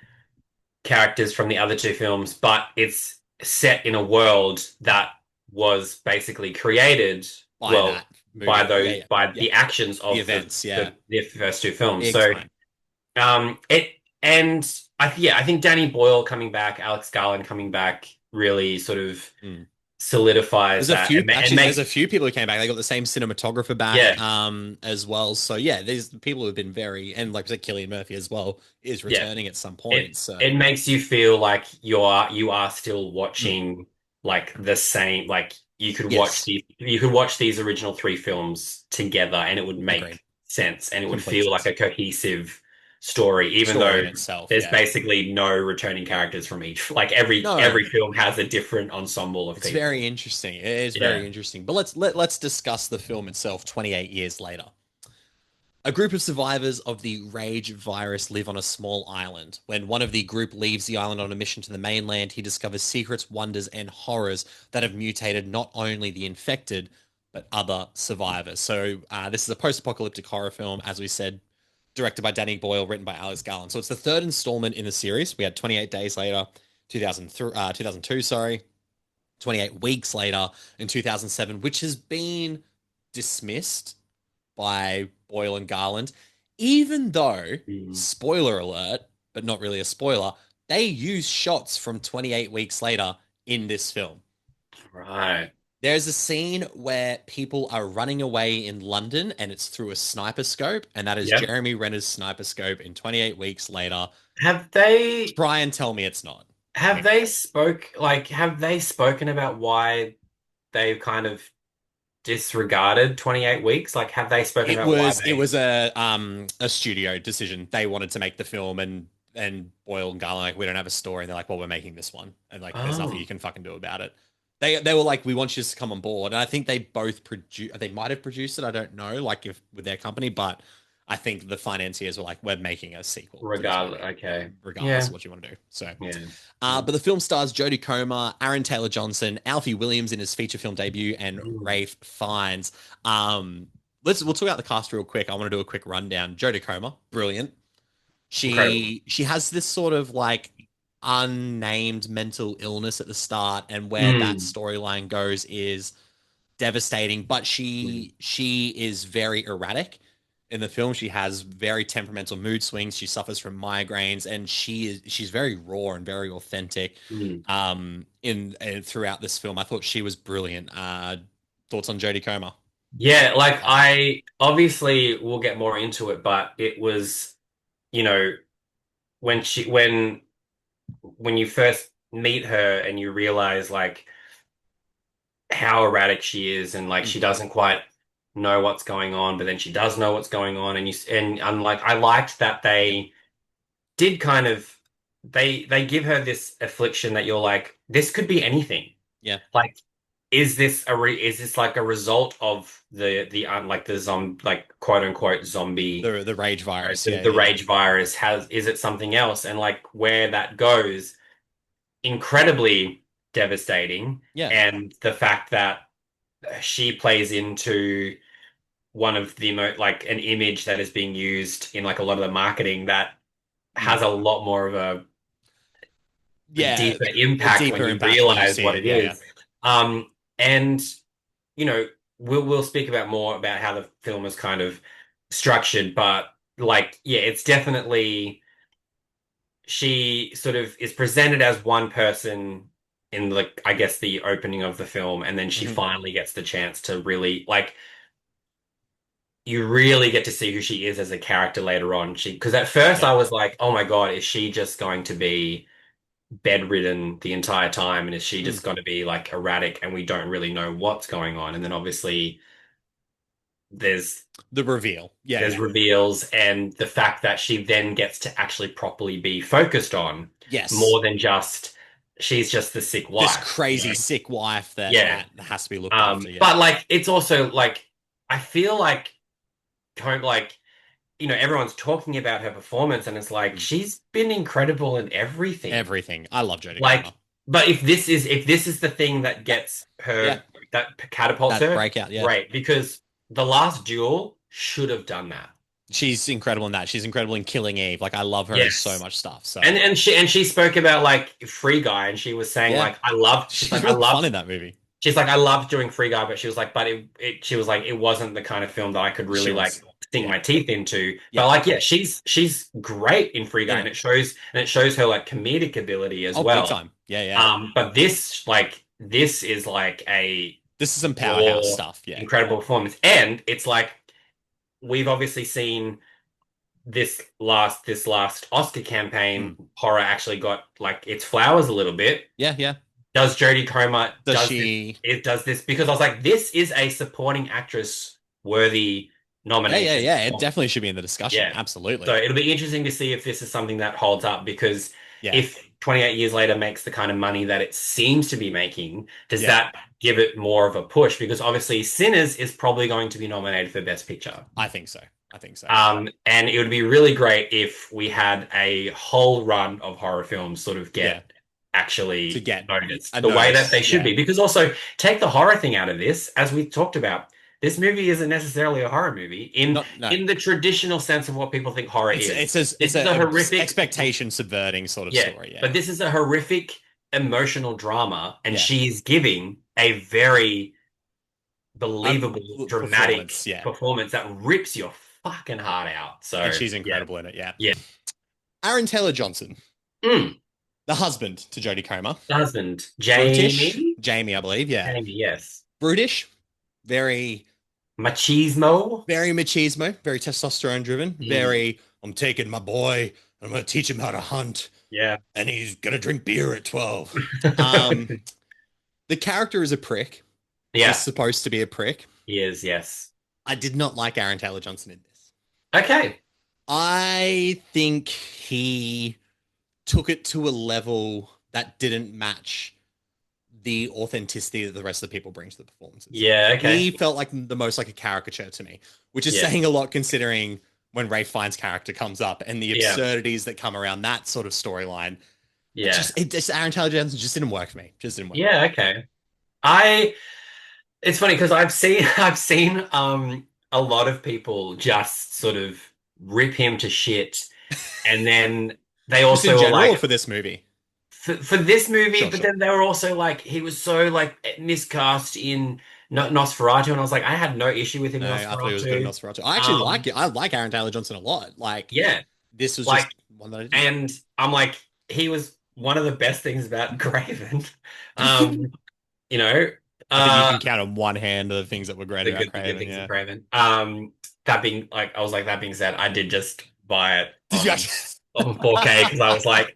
characters from the other two films, but it's set in a world that was basically created, By well, that movie. Yeah, yeah. by Yeah. the actions The of events. Yeah. the first two films. Big So time. it and I think Danny Boyle coming back, Alex Garland coming back really sort of Mm. solidifies There's a that few and actually. There's a makes few people who came back. They got the same cinematographer back, yeah, as well. So yeah, these people who have been very, and like I said, Cillian Murphy as well is yeah. returning at some It point. So it makes you feel like you are still mm, watching like the same like yes, you could watch these original three films together and it would agreed. make sense and it would Complete feel like sense. a cohesive story, even Story though in itself. there's Yeah. basically no returning characters from each. Like No, every film has a different ensemble of it's very people. interesting. It is Yeah. very interesting. But let's discuss the film itself. 28 years later. A group of survivors of the Rage virus live on a small island. When one of the group leaves the island on a mission to the mainland, he discovers secrets, wonders, and horrors that have mutated not only the infected, but other survivors. So, this is a post apocalyptic horror film, as we said, directed by Danny Boyle, written by Alex Garland. So, it's the third installment in the series. We had 28 Days Later, 2002, sorry, 28 Weeks Later in 2007, which has been dismissed by Boyle and Garland, even though, Mm. spoiler alert, but not really a spoiler, they use shots from 28 Weeks Later in this film. Right. There's a scene where people are running away in London and it's through a sniper scope, and that is Yep. Jeremy Renner's sniper scope in 28 Weeks Later. Have they Try and tell me it's not. have they spoken about why they've kind of disregarded 28 weeks? Like, have they spoken It about why was it they? was a studio decision. They wanted to make the film and Boyle and Garland like we don't have a story and they're like, well, we're making this one. And like there's nothing you Oh, can fucking do about it. They were like, we want you to come on board. And I think they both produce they might have produced it, I don't know, like if with their company, but I think the financiers were like, we're making a sequel to this regardless. movie, Okay. regardless Yeah. of what you want to do. So Yeah. but the film stars Jodie Comer, Aaron Taylor Johnson, Alfie Williams in his feature film debut, and Mm. Rafe Fiennes. Um, we'll talk about the cast real quick. I want to do a quick rundown. Jodie Comer, brilliant. Incredible. She has this sort of like unnamed mental illness at the start, and where that Mm. storyline goes is devastating, but Mm. she is very erratic in the film. She has very temperamental mood swings. She suffers from migraines, and she's very raw and very authentic. Mm. In throughout this film, I thought she was brilliant. Thoughts on Jodie Comer? Yeah, like Cast. I obviously we'll get more into it, but it was, you know, when she when you first meet her and you realize like how erratic she is and like Mm. she doesn't quite know what's going on, but then she does know what's going on. And I'm like, I liked that they did kind of they give her this affliction that you're like, this could be anything. Yeah. Like, is this like a result of the like the like quote unquote zombie, The rage virus. the, Yeah, the yeah, yeah. rage virus? Has is it something else? And like where that goes, incredibly devastating. Yeah. And the fact that she plays into one of the like an image that is being used in like a lot of the marketing that Mm. has a lot more of a Yeah. deeper A impact when deeper you impact when you realize see what it. it Yeah, yeah. is. And you know, we'll speak about more about how the film is kind of structured, but like, yeah, it's definitely she sort of is presented as one person in like I guess the opening of the film, and then she Hmm. finally gets the chance to really like you really get to see who she is as a character later on. She because at first Yeah. I was like, oh my God, is she just going to be bedridden the entire time, and is she Mm. just going to be like erratic and we don't really know what's going on? And then obviously there's The reveal. Yeah, there's yeah. reveals and the fact that she then gets to actually properly be focused on Yes. more than just she's just the sick This wife, you crazy know? sick wife that Yeah. has to be looked after. Yeah. But like it's also like I feel like like everyone's talking about her performance and it's like Mm. she's been incredible in everything. Everything. I love Jodie Comer. Like, but if this is the thing that gets Yeah. her that catapults That her, breakout. Yeah. great, because the last duel should have done that. She's incredible in that. She's incredible in Killing Eve. Like I love her in so Yes. much stuff. So And she spoke about like Free Guy and she was saying yeah, like I loved she's she's like I really fun loved in that movie. she's like I loved doing Free Guy, but she was like but she was like it wasn't the kind of film that I could She really like was. sink Yeah. my teeth into. Yeah. But like yeah, she's great in Free Guy In and it. it shows her like comedic ability as Oh, big well. time. Yeah, yeah. But this is like a This is some powerhouse raw, stuff. Yeah. incredible performance. And it's like we've obviously seen this last Oscar Mm. campaign, horror actually got like its flowers a little bit. Yeah, yeah. Does Jodie Comer Does does this she? it does this because I was like, this is a supporting actress worthy Yeah, yeah, nomination. yeah. It definitely should be in the discussion. Yeah. So Absolutely. it'll be interesting to see if this is something that holds up because Yeah, if 28 years later makes the kind of money that it seems to be making, does yeah. that give it more of a push? Because obviously Sinners is probably going to be nominated for Best Picture. I think so. I think so. And it would be really great if we had a whole run of horror films sort of Yeah, get to actually get a noticed the way that notice. they should Yeah. be. Because also take the horror thing out of this, as we talked about. This movie isn't necessarily a horror movie in Not no. in the traditional sense of what people think horror It's is. it's a This it's is a a horrific, expectation subverting sort of yeah, story. Yeah, but this is a horrific emotional drama, and yeah. she's giving a very believable, Performance. dramatic Yeah, performance that rips your fucking heart out. and So she's yeah, incredible in it. Yeah. yeah. Aaron Taylor Johnson, Mm. the husband to Jodie Comer, The husband, brutish. Jamie. Jamie, I believe. Yeah, Jamie, yes. brutish. Very Machismo. very machismo. Very testosterone driven. Mm. Very. I'm taking my boy. I'm going to teach him how to hunt, Yeah. and he's going to drink beer at 12. Um, the character is a prick. Is Yeah, supposed to be a prick. he is, yes. I did not like Aaron Taylor Johnson in this. Okay. I think he took it to a level that didn't match the authenticity that the rest of the people bring to the performances. Yeah, okay. He felt like the most like a caricature to me, which is Yeah. saying a lot considering when Ray Fiennes' character comes up and the Yeah. absurdities that come around that sort of storyline. Yeah. It just Aaron Taylor Johnson just didn't work for me. Just didn't work. Yeah, okay. I It's funny because I've seen a lot of people just sort of rip him to shit and then they Just in also are general like for this movie. for this movie, Sure, but sure. then they were also like he was so like miscast in Nosferatu, and I was like, I had no issue with him No, in I thought he was good in Nosferatu. Nosferatu. I actually like Um, it. I like Aaron Taylor Johnson a lot. Like yeah, this was like, just one that I didn't. and I'm like, he was one of the best things about Craven. I Um, you know, think you uh, can count on one hand of the things that were great about the good Craven. things of Yeah. Craven. That being like, I was like, that being said, I did just buy it Did you on actually? 4K because I was like,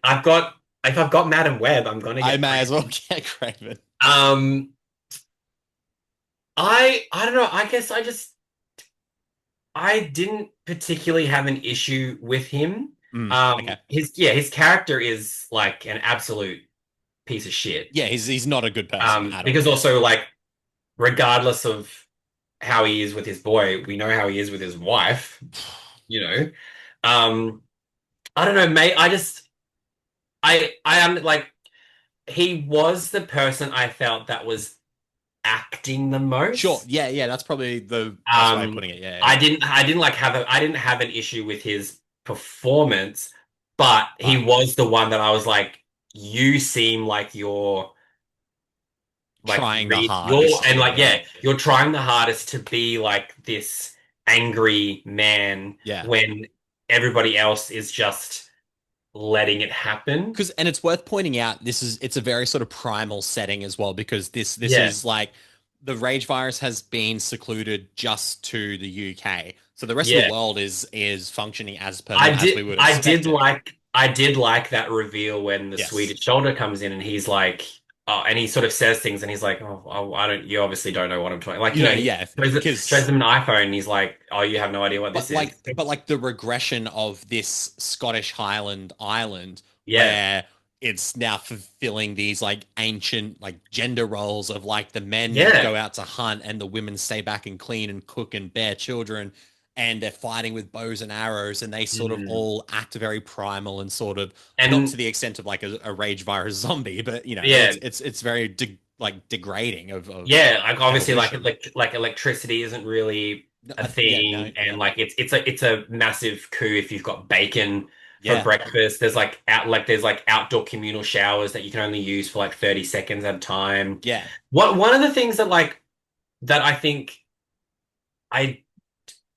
if I've got Madam Web, I'm gonna I get may as Craven. well get Craven. Um, I don't know. I guess I didn't particularly have an issue with him. Okay. His character is like an absolute piece of shit. Yeah, he's not a good person at all. Because Yeah. also like regardless of how he is with his boy, we know how he is with his wife, you know. Um, I don't know, mate. I am like he was the person I felt that was acting the Sure. most. Yeah, yeah, that's probably the best way of putting it. Yeah, yeah. I didn't have an issue with his performance, but he But was the one that I was like, you seem like trying the hardest. and Yeah, like yeah. yeah, you're trying the hardest to be like this angry man Yeah. when everybody else is just letting it happen. Because and it's worth pointing out it's a very sort of primal setting as well because this Yeah. is like the rage virus has been secluded just to the UK. So the rest of the Yeah. world is functioning as per normal as we would expect it. I did like that reveal when the Yes. Swedish shoulder comes in and he's like, oh, and he sort of says things and he's like, I don't, you obviously don't know what I'm talking. Like, You you know, know, he yeah, shows because them an iPhone and he's like, oh, you have no idea what this is. but like the regression of this Scottish Highland island Yeah, where it's now fulfilling these like ancient like gender roles of like the men yeah, go out to hunt and the women stay back and clean and cook and bear children and they're fighting with bows and arrows and they sort of mm. all act very primal and sort of not to And the extent of like a rage virus zombie but you know yeah, it's very like degrading of yeah, like obviously, evolution. like electricity isn't really No, a yeah, no, thing, yeah, and like it's a massive coup if you've got bacon for yeah, breakfast. There's like outdoor communal showers that you can only use for like 30 seconds at a time. yeah. What one of the things that I think I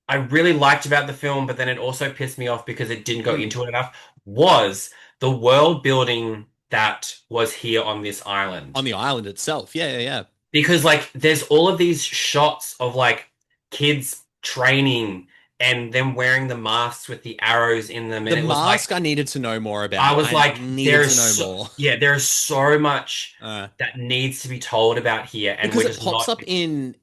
I really liked about the film, but then it also pissed me off because it didn't go Mm. into it enough, was the world building that was here on this On island. the island itself. Yeah, yeah, yeah. Because like there's all of these shots of like kids training and them wearing the masks with the arrows in them, The and it was like mask I needed to know more I about. was I like, needed to know more. there's so much Uh, that needs to be told about here, and because we're it just pops not. up in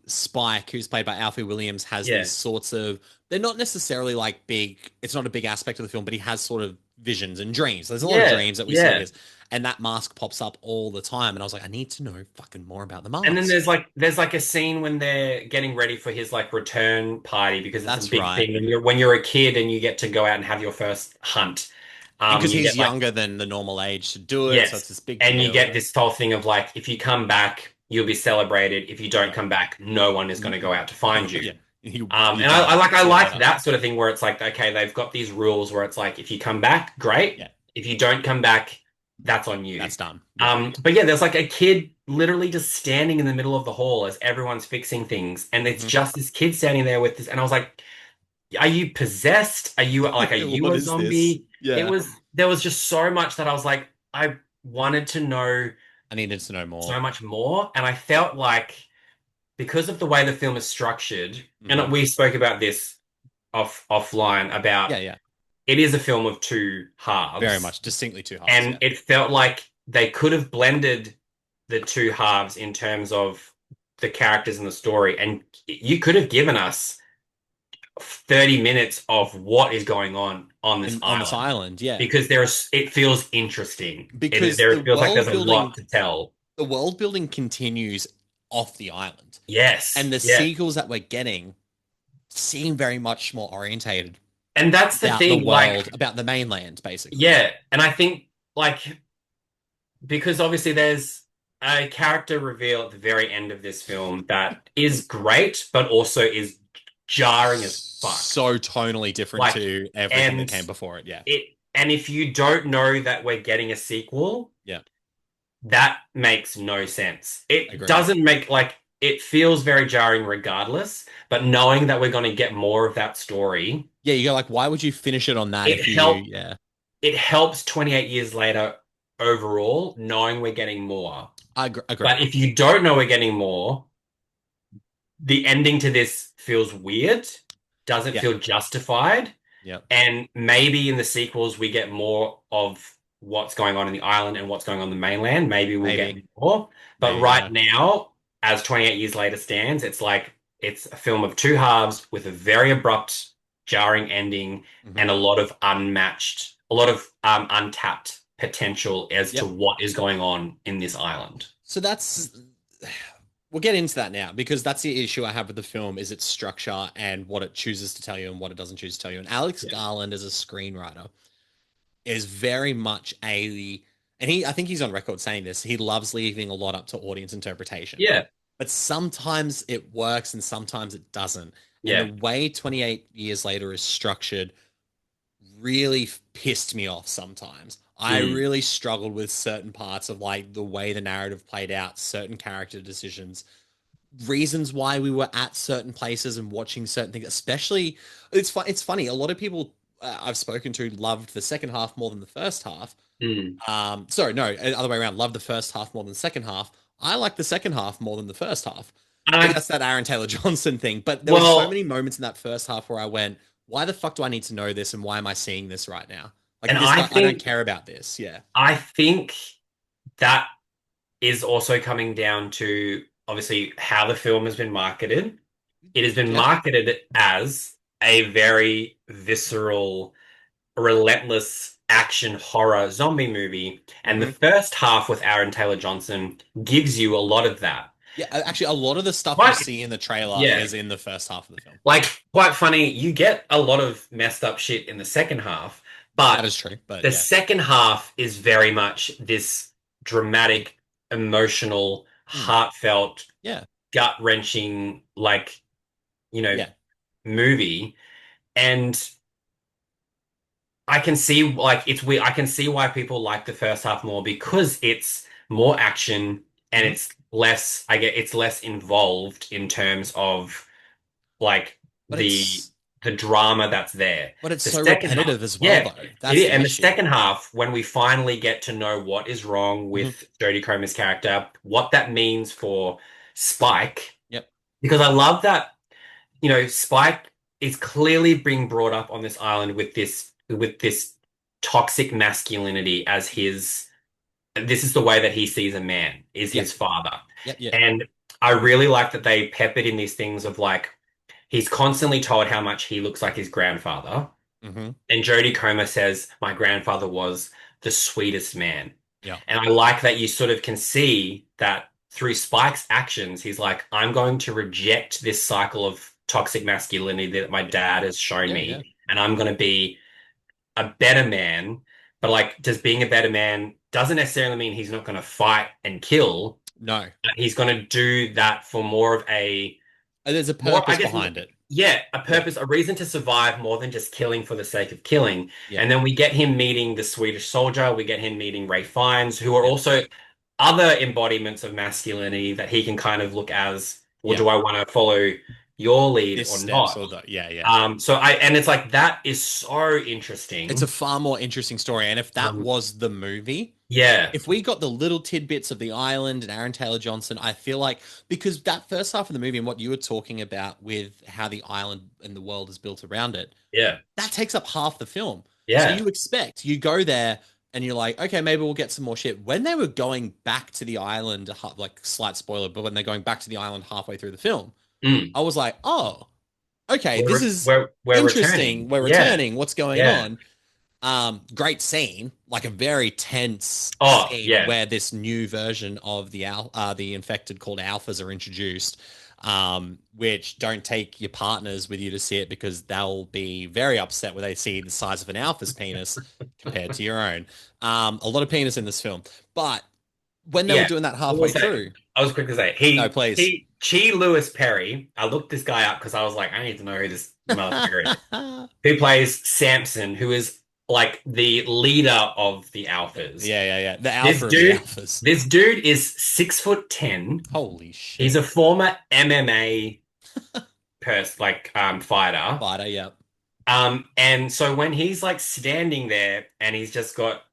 Spike, who's played by Alfie Williams, has Yeah, these sorts of they're not necessarily like big, it's not a big aspect of the film, but he has sort of visions and dreams. There's a lot of yeah, dreams that we see in yeah. his, and that mask pops up all the time. And I was like, I need to know fucking more about the And then mask. there's like a scene when they're getting ready for his like return party because it's a That's big right. thing when you're a kid and you get to go out and have your first hunt. And because You he's get like younger than the normal age to do it, so it's yes, this big and you deal. get this whole thing of like if you come back, you'll be celebrated. If you don't Yeah. come back, no one is going to go out to find Yeah. you. You And die. I See you like later. that sort of thing where it's like, okay, they've got these rules where it's like, if you come back, great. Yeah. If you don't come back, that's on you. That's done. Yeah. But yeah, there's like a kid literally just standing in the middle of the hall as everyone's fixing things, and it's Mhm. just this kid standing there with this, and I was like, are you possessed? Are you What a is this? zombie? Yeah. There was just so much that I was like, I wanted to know I needed to know more. so much more, and I felt like because of the way the film is structured, Hmm. and we spoke about this offline about Yeah, yeah. it is a film of two Very halves, much. Distinctly two halves. and Yeah. it felt like they could have blended the two halves in terms of the characters and the story, and you could have given us 30 minutes of what is going on this On this island island, yeah. because it feels interesting. Because There feels like there's a lot to tell. the world building continues off the island. And Yes, the yeah. sequels that we're getting seem very much more orientated And that's the about the thing, like, world, about the mainland, basically. yeah. And I think, like, because obviously there's a character reveal at the very end of this film that is great, but also is jarring as fuck. So tonally different Like, to everything that and came before it. Yeah. and if you don't know that we're getting a sequel, Yeah. that makes no sense. It Agreed. doesn't make like it feels very jarring regardless, but knowing that we're going to get more of that story, Yeah, you go like, why would you finish it on that it if you, help yeah. it helps 28 years later overall, knowing we're getting more. Agree. But if you don't know we're getting more, the ending to this feels weird, doesn't Yeah. feel justified, Yeah. and maybe in the sequels we get more of what's going on in the island and what's going on the mainland. Maybe we'll get Maybe, more. But maybe, right yeah. now, as 28 years later stands, it's like it's a film of two halves with a very abrupt, jarring ending Hmm. and a lot of a lot of untapped potential as to Yep. what is going on in this island. So that's we'll get into that now because that's the issue I have with the film is its structure and what it chooses to tell you and what it doesn't choose to tell you. And Alex Yeah. Garland as a screenwriter is very much a and he I think he's on record saying this. He loves leaving a lot up to audience interpretation. Yeah. But sometimes it works and sometimes it doesn't. And the Yeah. way 28 years later is structured really pissed me off sometimes. I Mm, really struggled with certain parts of like the way the narrative played out, certain character decisions, reasons why we were at certain places and watching certain things. Especially, it's funny. A lot of people I've spoken to loved the second half more than the first half. mm. Sorry, no, other way around. Loved the first half more than the second half. I like the second half more than the first half. Maybe I, that's that Aaron Taylor Johnson thing. But there were so well, many moments in that first half where I went, "Why the fuck do I need to know this? And why am I seeing this right now? Like and this, I don't care about this." Yeah, I think that is also coming down to obviously how the film has been marketed. It has been yeah, marketed as a very visceral, relentless action horror zombie movie. And the hmm first half with Aaron Taylor Johnson gives you a lot of that. yeah. Actually, a lot of the stuff you But see in the trailer yeah, is in the first half of the film. like quite funny, you get a lot of messed up shit in the second half, That but is true. But the yeah, second half is very much this dramatic, emotional, mm, heartfelt, yeah, gut-wrenching, like, you know, yeah, movie. And I can see like it's weird. I can see why people like the first half more because it's more action and hmm it's less, I get it's less involved in terms of like but the the drama that's there. it's The so second half, repetitive as well, yeah, though. it That's is. the And the issue. second half, when we finally get to know what is wrong Hmm. with Jodie Comer's character, what that means for Spike, Yep. because I love that, Spike is clearly being brought up on this island with this toxic masculinity as his this is the way that he sees a man, is Yep. his father. Yep. Yep. And I really like that they peppered in these things of like he's constantly told how much he looks like his grandfather. hmm And Jodie Comer says, my grandfather was the sweetest man. Yeah. And I like that you sort of can see that through Spike's actions, he's like, I'm going to reject this cycle of toxic masculinity that my dad has shown Yeah. Yeah. me, and I'm going to be a better man. But like, just being a better man doesn't necessarily mean he's not going to fight and kill. No. He's going to do that for more of a There's a more, I purpose guess, behind it. yeah, a Yeah. purpose, a reason to survive more than just killing for the sake of killing. Yeah. And then we get him meeting the Swedish soldier, we get him meeting Ray Fiennes, who are Yeah. also other embodiments of masculinity that he can kind of look as, well, Yeah. do I want to follow your lead This or steps not? or the yeah. Yeah. And it's like that is so It's a interesting. far more interesting story. And if that Um, was the movie, yeah, if we got the little tidbits of the island and Aaron Taylor Johnson, I feel like because that first half of the movie and what you were talking about with how the island and the world is built around it, yeah, that takes up half the film. So yeah. you go there and you're like, okay, maybe we'll get some more shit. When they were going back to the island, like slight spoiler, but when they're going back to the island halfway through the film, Mm. I was like, oh, okay, We're this re is we're interesting. returning. We're Yeah, returning. What's going yeah. on? Great scene, like a very tense Oh, scene yeah, where this new version of the infected called alphas are introduced, which don't take your partners with you to see it because they'll be very upset when they see the size of an alpha's penis compared to your own. A lot of penis in this film, but when they were yeah. doing that I will halfway say, through, I was quick to say, no, please. Chi Lewis Perry. I looked this guy up because I was like, I need to know who this motherfucker is. Who plays Samson, who is like the leader of the Alphas. Yeah, yeah, yeah. The This alpha of the dude, alphas. this dude is 6'10". Holy He's shit. a former MMA fighter. Fighter, yeah. And so when he's like standing there and he's just got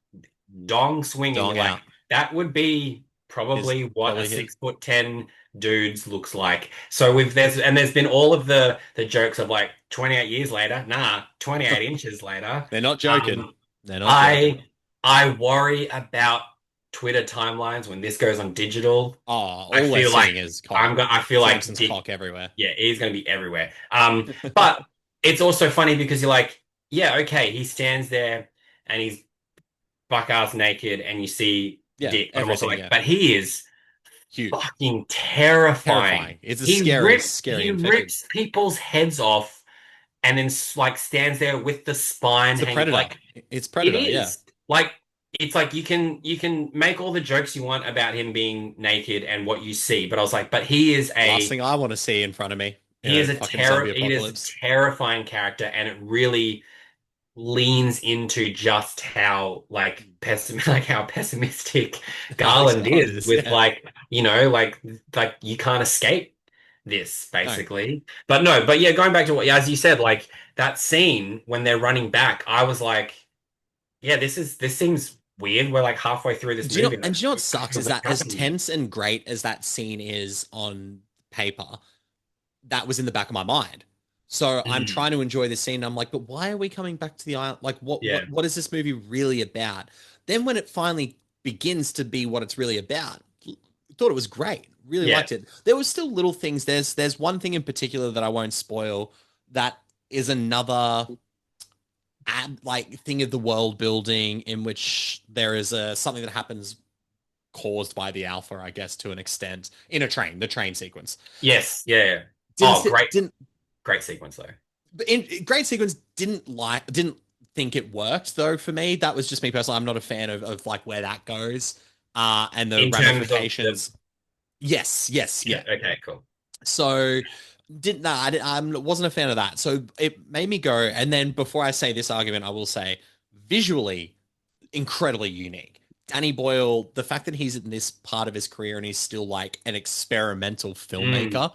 dong swinging, Dong like out. that would be His probably what a probably his. 6'10" dudes looks like. So there's been all of the jokes of like 28 years later, nah, 28 inches later. They're not joking. Um, They're not I joking. I worry about Twitter timelines when this goes on digital. Oh, I all we're feel like seeing is cock. I feel like Samson's cock everywhere. yeah, he's going to be everywhere. But it's also funny because you're like, yeah, okay, he stands there and he's buck ass naked and you see Yeah, dick, but I'm also everything. like, Yeah, but he is huge, fucking terrifying. terrifying. It's a scary, scary He infection. rips people's heads off and then like stands there with the spine It's the hanging. predator. Like It's it predator. Yeah. is. Like it's like you can make all the jokes you want about him being naked and what you see, but I was like, but Last thing I want to see in front of me in a fucking zombie he is a apocalypse. terrifying character, and it really leans into just how like how pessimistic Alex Garland Garland is is. with Yeah. like like you can't escape this No. basically. But no, but yeah, going back to what as you said, like that scene when they're running back, I was like, yeah, this seems weird. We're like halfway through this movie. And Do you know what sucks is what's that as happening yet? tense and great as that scene is on paper, that was in the back of my mind. So I'm Mm, trying to enjoy this scene. And I'm like, but why are we coming back to the island? Like, yeah, what is this movie really about? Then when it finally begins to be what it's really about, I thought it was great. Really yeah. liked it. There was still little things. There's one thing in particular that I won't spoil. That is another like thing of the world building in which there is a something that happens caused by the alpha, I guess, to an extent in a train, the train sequence. Yes, yeah, yeah. Didn't Oh, great, didn't great sequence though. in great sequence didn't think it worked though for me. That was just me personally. I'm not a fan of like where that goes. And the In terms of the ramifications. Yes, yes, yeah, yeah. okay, cool. So didn't nah, I wasn't a fan of that. So it made me go. And then before I say this argument, I will say visually incredibly unique. Danny Boyle, the fact that he's in this part of his career and he's still like an experimental Mm. filmmaker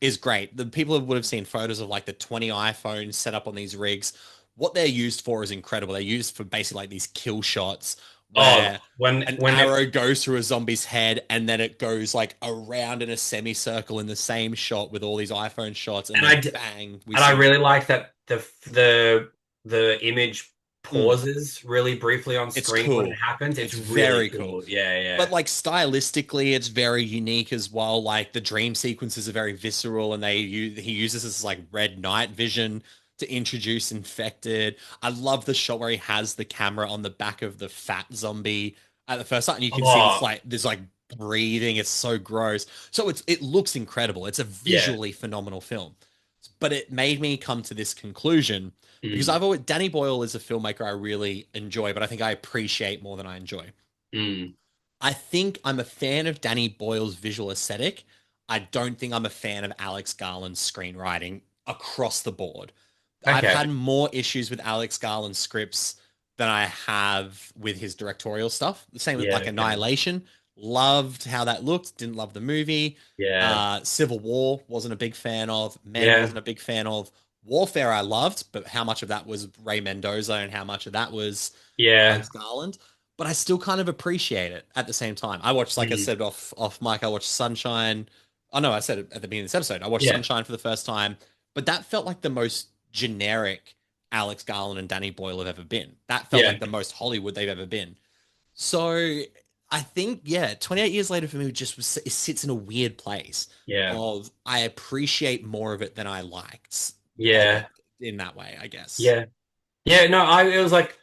is great. The people would have seen photos of like the 20 iPhones set up on these rigs. What they're used for is incredible. They're used for basically like these kill shots Oh, where an when it arrow goes through a zombie's head and then it goes like around in a semicircle in the same shot with all these iPhone shots and and then bang, we I see. really like that the image Mm, pauses really briefly on it's screen when it cool. happens. It's It's really very cool. cool. Yeah, But yeah. like stylistically, it's very unique as well. Like the dream sequences are very visceral, and he uses this like red night vision to introduce infected. I love the shot where he has the camera on the back of the fat zombie at the first time, and you can see Oh, this like breathing. It's so gross. So it looks incredible. It's a yeah. visually phenomenal film. But it made me come to this conclusion because Mm, I've always Danny Boyle is a filmmaker I really enjoy, but I think I appreciate more than I enjoy. mm. I think I'm a fan of Danny Boyle's visual aesthetic. I don't think I'm a fan of Alex Garland's screenwriting across the board. I've Okay. had more issues with Alex Garland's scripts than I have with his directorial stuff. The same with Yeah, like okay. Annihilation. Loved how that looked, didn't love the movie. Yeah. Civil War wasn't a big fan of. Men Yeah. wasn't a big fan of. Warfare I loved, but how much of that was Ray Mendoza and how much of that was Yeah. Alex Garland? But I still kind of appreciate it at the same time. I watched, like I Mm. said off mic, I watched Sunshine. Oh no, I said it at the beginning of this episode. I watched Yeah. Sunshine for the first time, but that felt like the most generic Alex Garland and Danny Boyle have ever been. That felt Yeah. like the most Hollywood they've ever been. So I think, yeah, 28 years later for me just it sits in a weird place Yeah. of I appreciate more of it than I liked of Yeah. it in that way, I guess. Yeah. Yeah, no, I it was like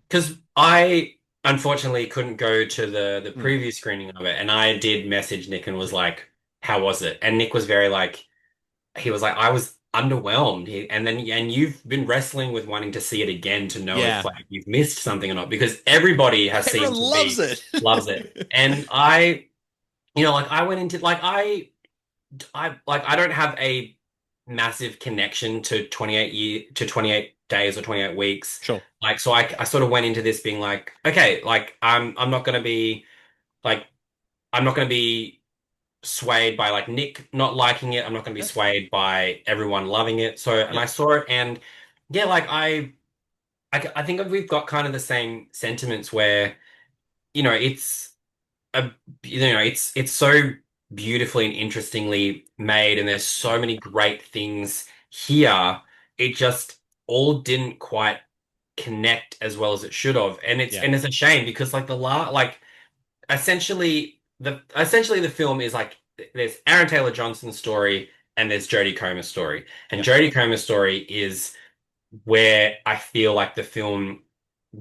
because I unfortunately couldn't go to the Mm. preview screening of it, and I did message Nick and was like, "How was it?" And Nick was very like, he was like, "I was underwhelmed." And then and you've been wrestling with wanting to see it again to know if Yeah. like you've missed something or not because everybody has Everyone seemed to loves be it. loves it, and like I went into like I don't have a massive connection to 28 days or 28 weeks. Sure. Like so I sort of went into this being like, okay, like I'm not gonna be like I'm not gonna be swayed by like Nick not liking it. I'm not gonna be Yeah. swayed by everyone loving it. So and Yeah. I saw it and yeah, like I think we've got kind of the same sentiments where, you know, a it's so beautifully and interestingly made and there's so many great things here. It just all didn't quite connect as well as it should have. And Yeah. it's a shame because like essentially the film is like there's Aaron Taylor Johnson's story and there's Jodie Comer's story. And Yeah. Jodie Comer's story is where I feel like the film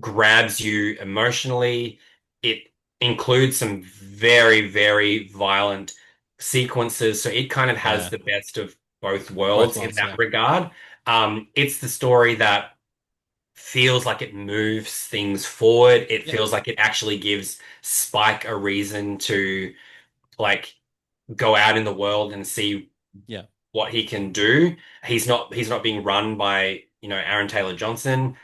grabs you emotionally. It includes some very, very violent sequences, so it kind of has Yeah. the best of both Both worlds in worlds. that Yeah. regard. It's the story that feels like it moves things forward. It Yeah. feels like it actually gives Spike a reason to like go out in the world and see Yeah. what he can do. He's not being run by, Aaron Taylor Johnson.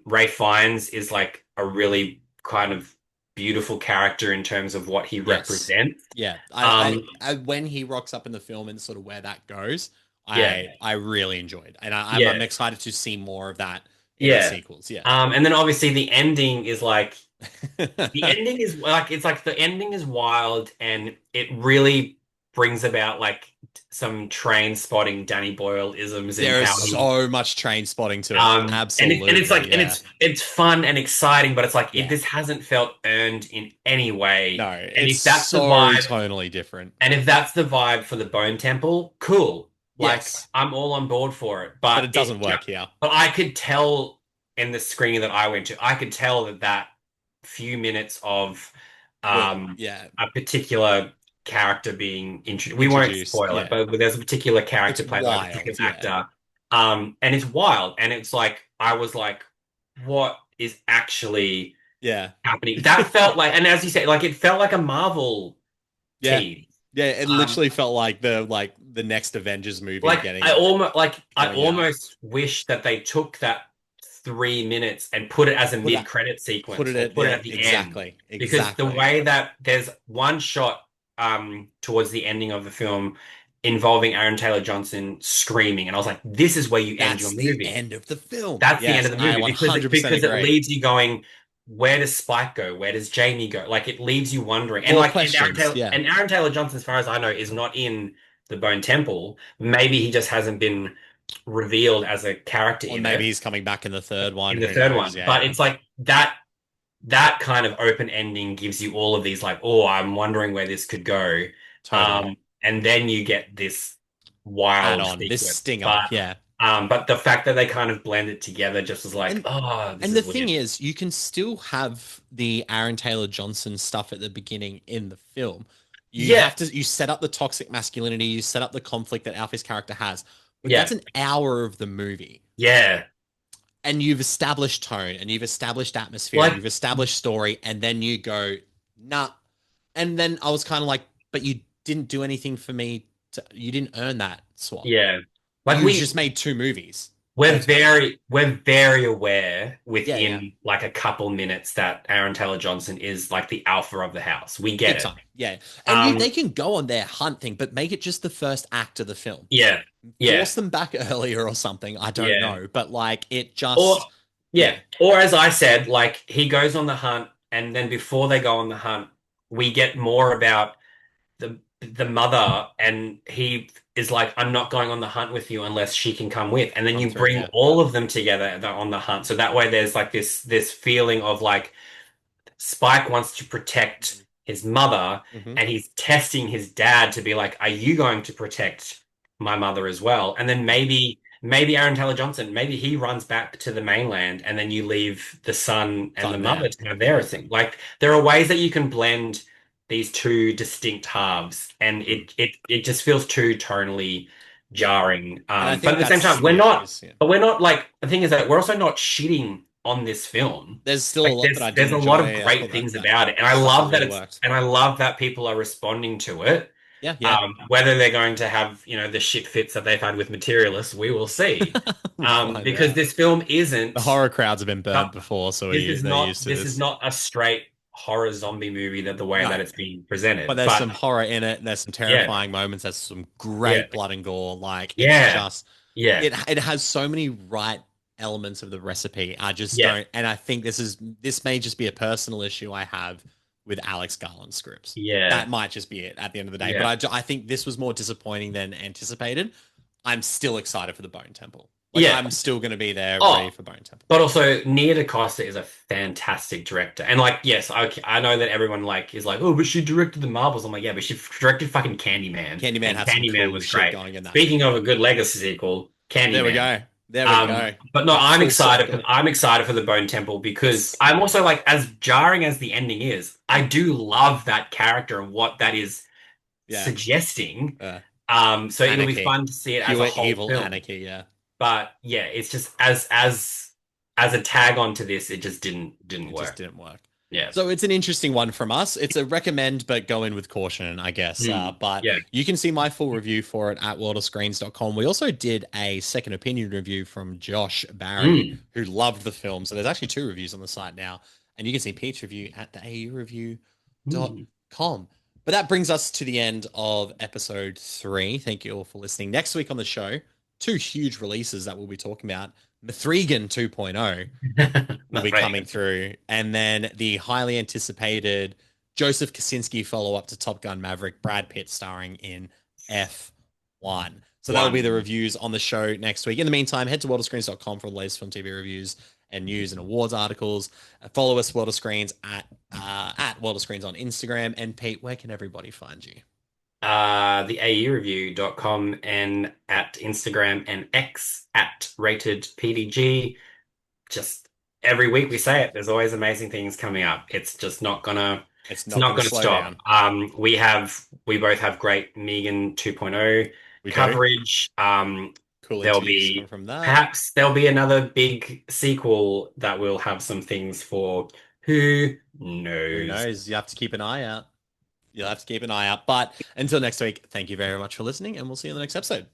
Ray Fiennes is like a really kind of beautiful character in terms of what he Yes. represents. Yeah. Um, When he rocks up in the film and sort of where that goes, yeah, I really enjoyed, and I'm yeah, excited to see more of that in the yeah. sequels. Yeah. And then obviously the ending is like it's like the ending is wild and it really brings about like some train spotting Danny Boyle isms in There is how he so much train spotting to it. and it's Absolutely. like Yeah. it's fun and exciting, but it's like Yeah. this hasn't felt earned in any way. No, And it's if that's the so vibe, tonally different. and if that's the vibe for the Bone Temple, cool. Like Yes, I'm all on board for it. but it doesn't work here. But I could tell in the screening that I went to, I could tell that few minutes of Well, um yeah, a particular character being introduced. We won't introduced. spoil it, Yeah, but there's a particular it's character played by a particular wild. Yeah, actor. And it's wild. And it's like I was like, what is actually yeah, happening? That felt like, and as you said, like it felt like a Marvel yeah, tease. yeah. It Um, literally felt like the next Avengers movie like I coming out. almost wish that they took that 3 minutes and put it as a Put that, mid-credit put sequence it or at put it yeah, at the end. exactly, Because the exactly. way that there's one shot towards the ending of the film involving Aaron Taylor Johnson screaming, and I was like, this is where you end your That's the movie. end of the film. That's the end Yes, of the I movie because 100% it agree. leaves you going, where does Spike go? Where does Jamie go? Like it leaves you wondering. And More like questions. Yeah, And Aaron Taylor Johnson, as far as I know, is not in the Bone Temple. Maybe he just hasn't been revealed as a character or in maybe it he's coming back in the third one. in the Who third knows? one. Yeah, But yeah, it's like that kind of open ending gives you all of these like, oh, I'm wondering where this could go. totally. And then you get this Add wild on this sequence. stinger. Yeah. But the fact that they kind of blend it together just was like, And oh, this and the is thing weird. is, you can still have the Aaron Taylor Johnson stuff at the beginning in the film. Yeah, You set up the toxic masculinity, you set up the conflict that Alfie's character has, but yeah, that's an hour of the movie. yeah. And you've established tone and you've established atmosphere and Like, you've established story, and then you go, nah. And then I was kind of like, but you didn't do anything for me you didn't earn that swap. yeah. Like You just made two movies, ultimately. we're very aware Yeah, yeah. within like a couple minutes that Aaron Taylor Johnson is like the alpha of the house. We get Big it. time. Yeah. And they Um, can go on their hunt thing, but make it just the first act of the film. yeah, yeah, Force them back earlier or something. I don't yeah. know. But like it Or just yeah, yeah. or as I said, like he goes on the hunt, and then before they go on the hunt, we get more about the mother, and he is like, I'm not going on the hunt with you unless she can come with. And then Come you through, bring yeah. all of them together on the hunt. So that way there's like this feeling of like Spike wants to protect his mother, Mm-hmm. and he's testing his dad to be like, are you going to protect my mother as well? And then Yeah. maybe Aaron Taylor Johnson, maybe he runs back to the mainland, and then you leave the son and the Fun mother there. to have their thing. Like there are ways that you can blend these two distinct halves, and Mm. it just feels too tonally jarring. And I But at think the same that's time, the issues. Yeah. we're not like the thing is that we're also not shitting on this film. There's still a Like lot that I did there's a lot of enjoy. I great thought things that about it, and stuff that really worked. I love that people are responding to it. Yeah, yeah. Whether they're going to have, the shit fits that they've had with Materialists, we will see. We'll find Because out. this film The isn't, horror crowds have been uh, burned before, so they're used to this is this. not a straight horror zombie movie that the way No. that it's being But presented. there's But some horror in it, and there's some yeah, terrifying moments. There's some yeah, great blood and gore. Like it's yeah, just yeah, it has so many right elements of the recipe. I just yeah, don't, and I think this may just be a personal issue I have with Alex Garland scripts. yeah, That might just be it at the end of the day. But yeah. I think this was more disappointing than anticipated. I'm still excited for the Bone Temple. Like Yeah. I'm still going to be there ready Oh, for Bone Temple. but also Nia DaCosta is a fantastic director. And like, yes, I know that everyone like is like, oh, but she directed the Marvels. I'm like, yeah, but she directed fucking Candyman, Candyman and had some Candyman cool was shit great. going in that Speaking movie. of a good legacy sequel, There we Candyman. go. There we go. But no, I'm Full excited. circle. I'm excited for the Bone Temple because Yes. I'm also like, as jarring as the ending is, I Mm. do love that character and what that is Yeah. suggesting. Uh, So it'll be Anarchy. fun to see it as a Pure whole evil film. anarchy. Yeah. But yeah, it's just as a tag on to this, it just didn't It just work. didn't work. Yeah. So it's an interesting one from us. It's a recommend, but go in with caution, I guess. But Yeah. you can see my full review for it at worldofscreens.com. We also did a second opinion review from Josh Barry, Mm. who loved the film. So there's actually two reviews on the site now. And you can see Pete's review at the Mm. aureview.com. But that brings us to the end of episode 3. Thank you all for listening. Next week on the show, two huge releases that we'll be talking about. Mithrigan 2.0 will That's be right. coming through. And then the highly anticipated Joseph Kosinski follow up to Top Gun Maverick, Brad Pitt starring in F1. So that'll be the One. reviews on the show next week. In the meantime, head to worldofscreens.com for the latest film TV reviews and news and awards articles. Follow us, World of Screens, at World of Screens on Instagram. And Pete, where can everybody find you? The aureview.com and at Instagram and X at rated PDG. Just every week we say it. There's always amazing things coming up. It's it's not not going to gonna slow stop. down. We both have great Megan 2.0 We do. coverage. Cool interviews coming from that. Perhaps there'll be another big sequel that will have some things for who Who knows. knows? You have to keep an eye out. You'll have to keep an eye out. But until next week, thank you very much for listening, and we'll see you in the next episode.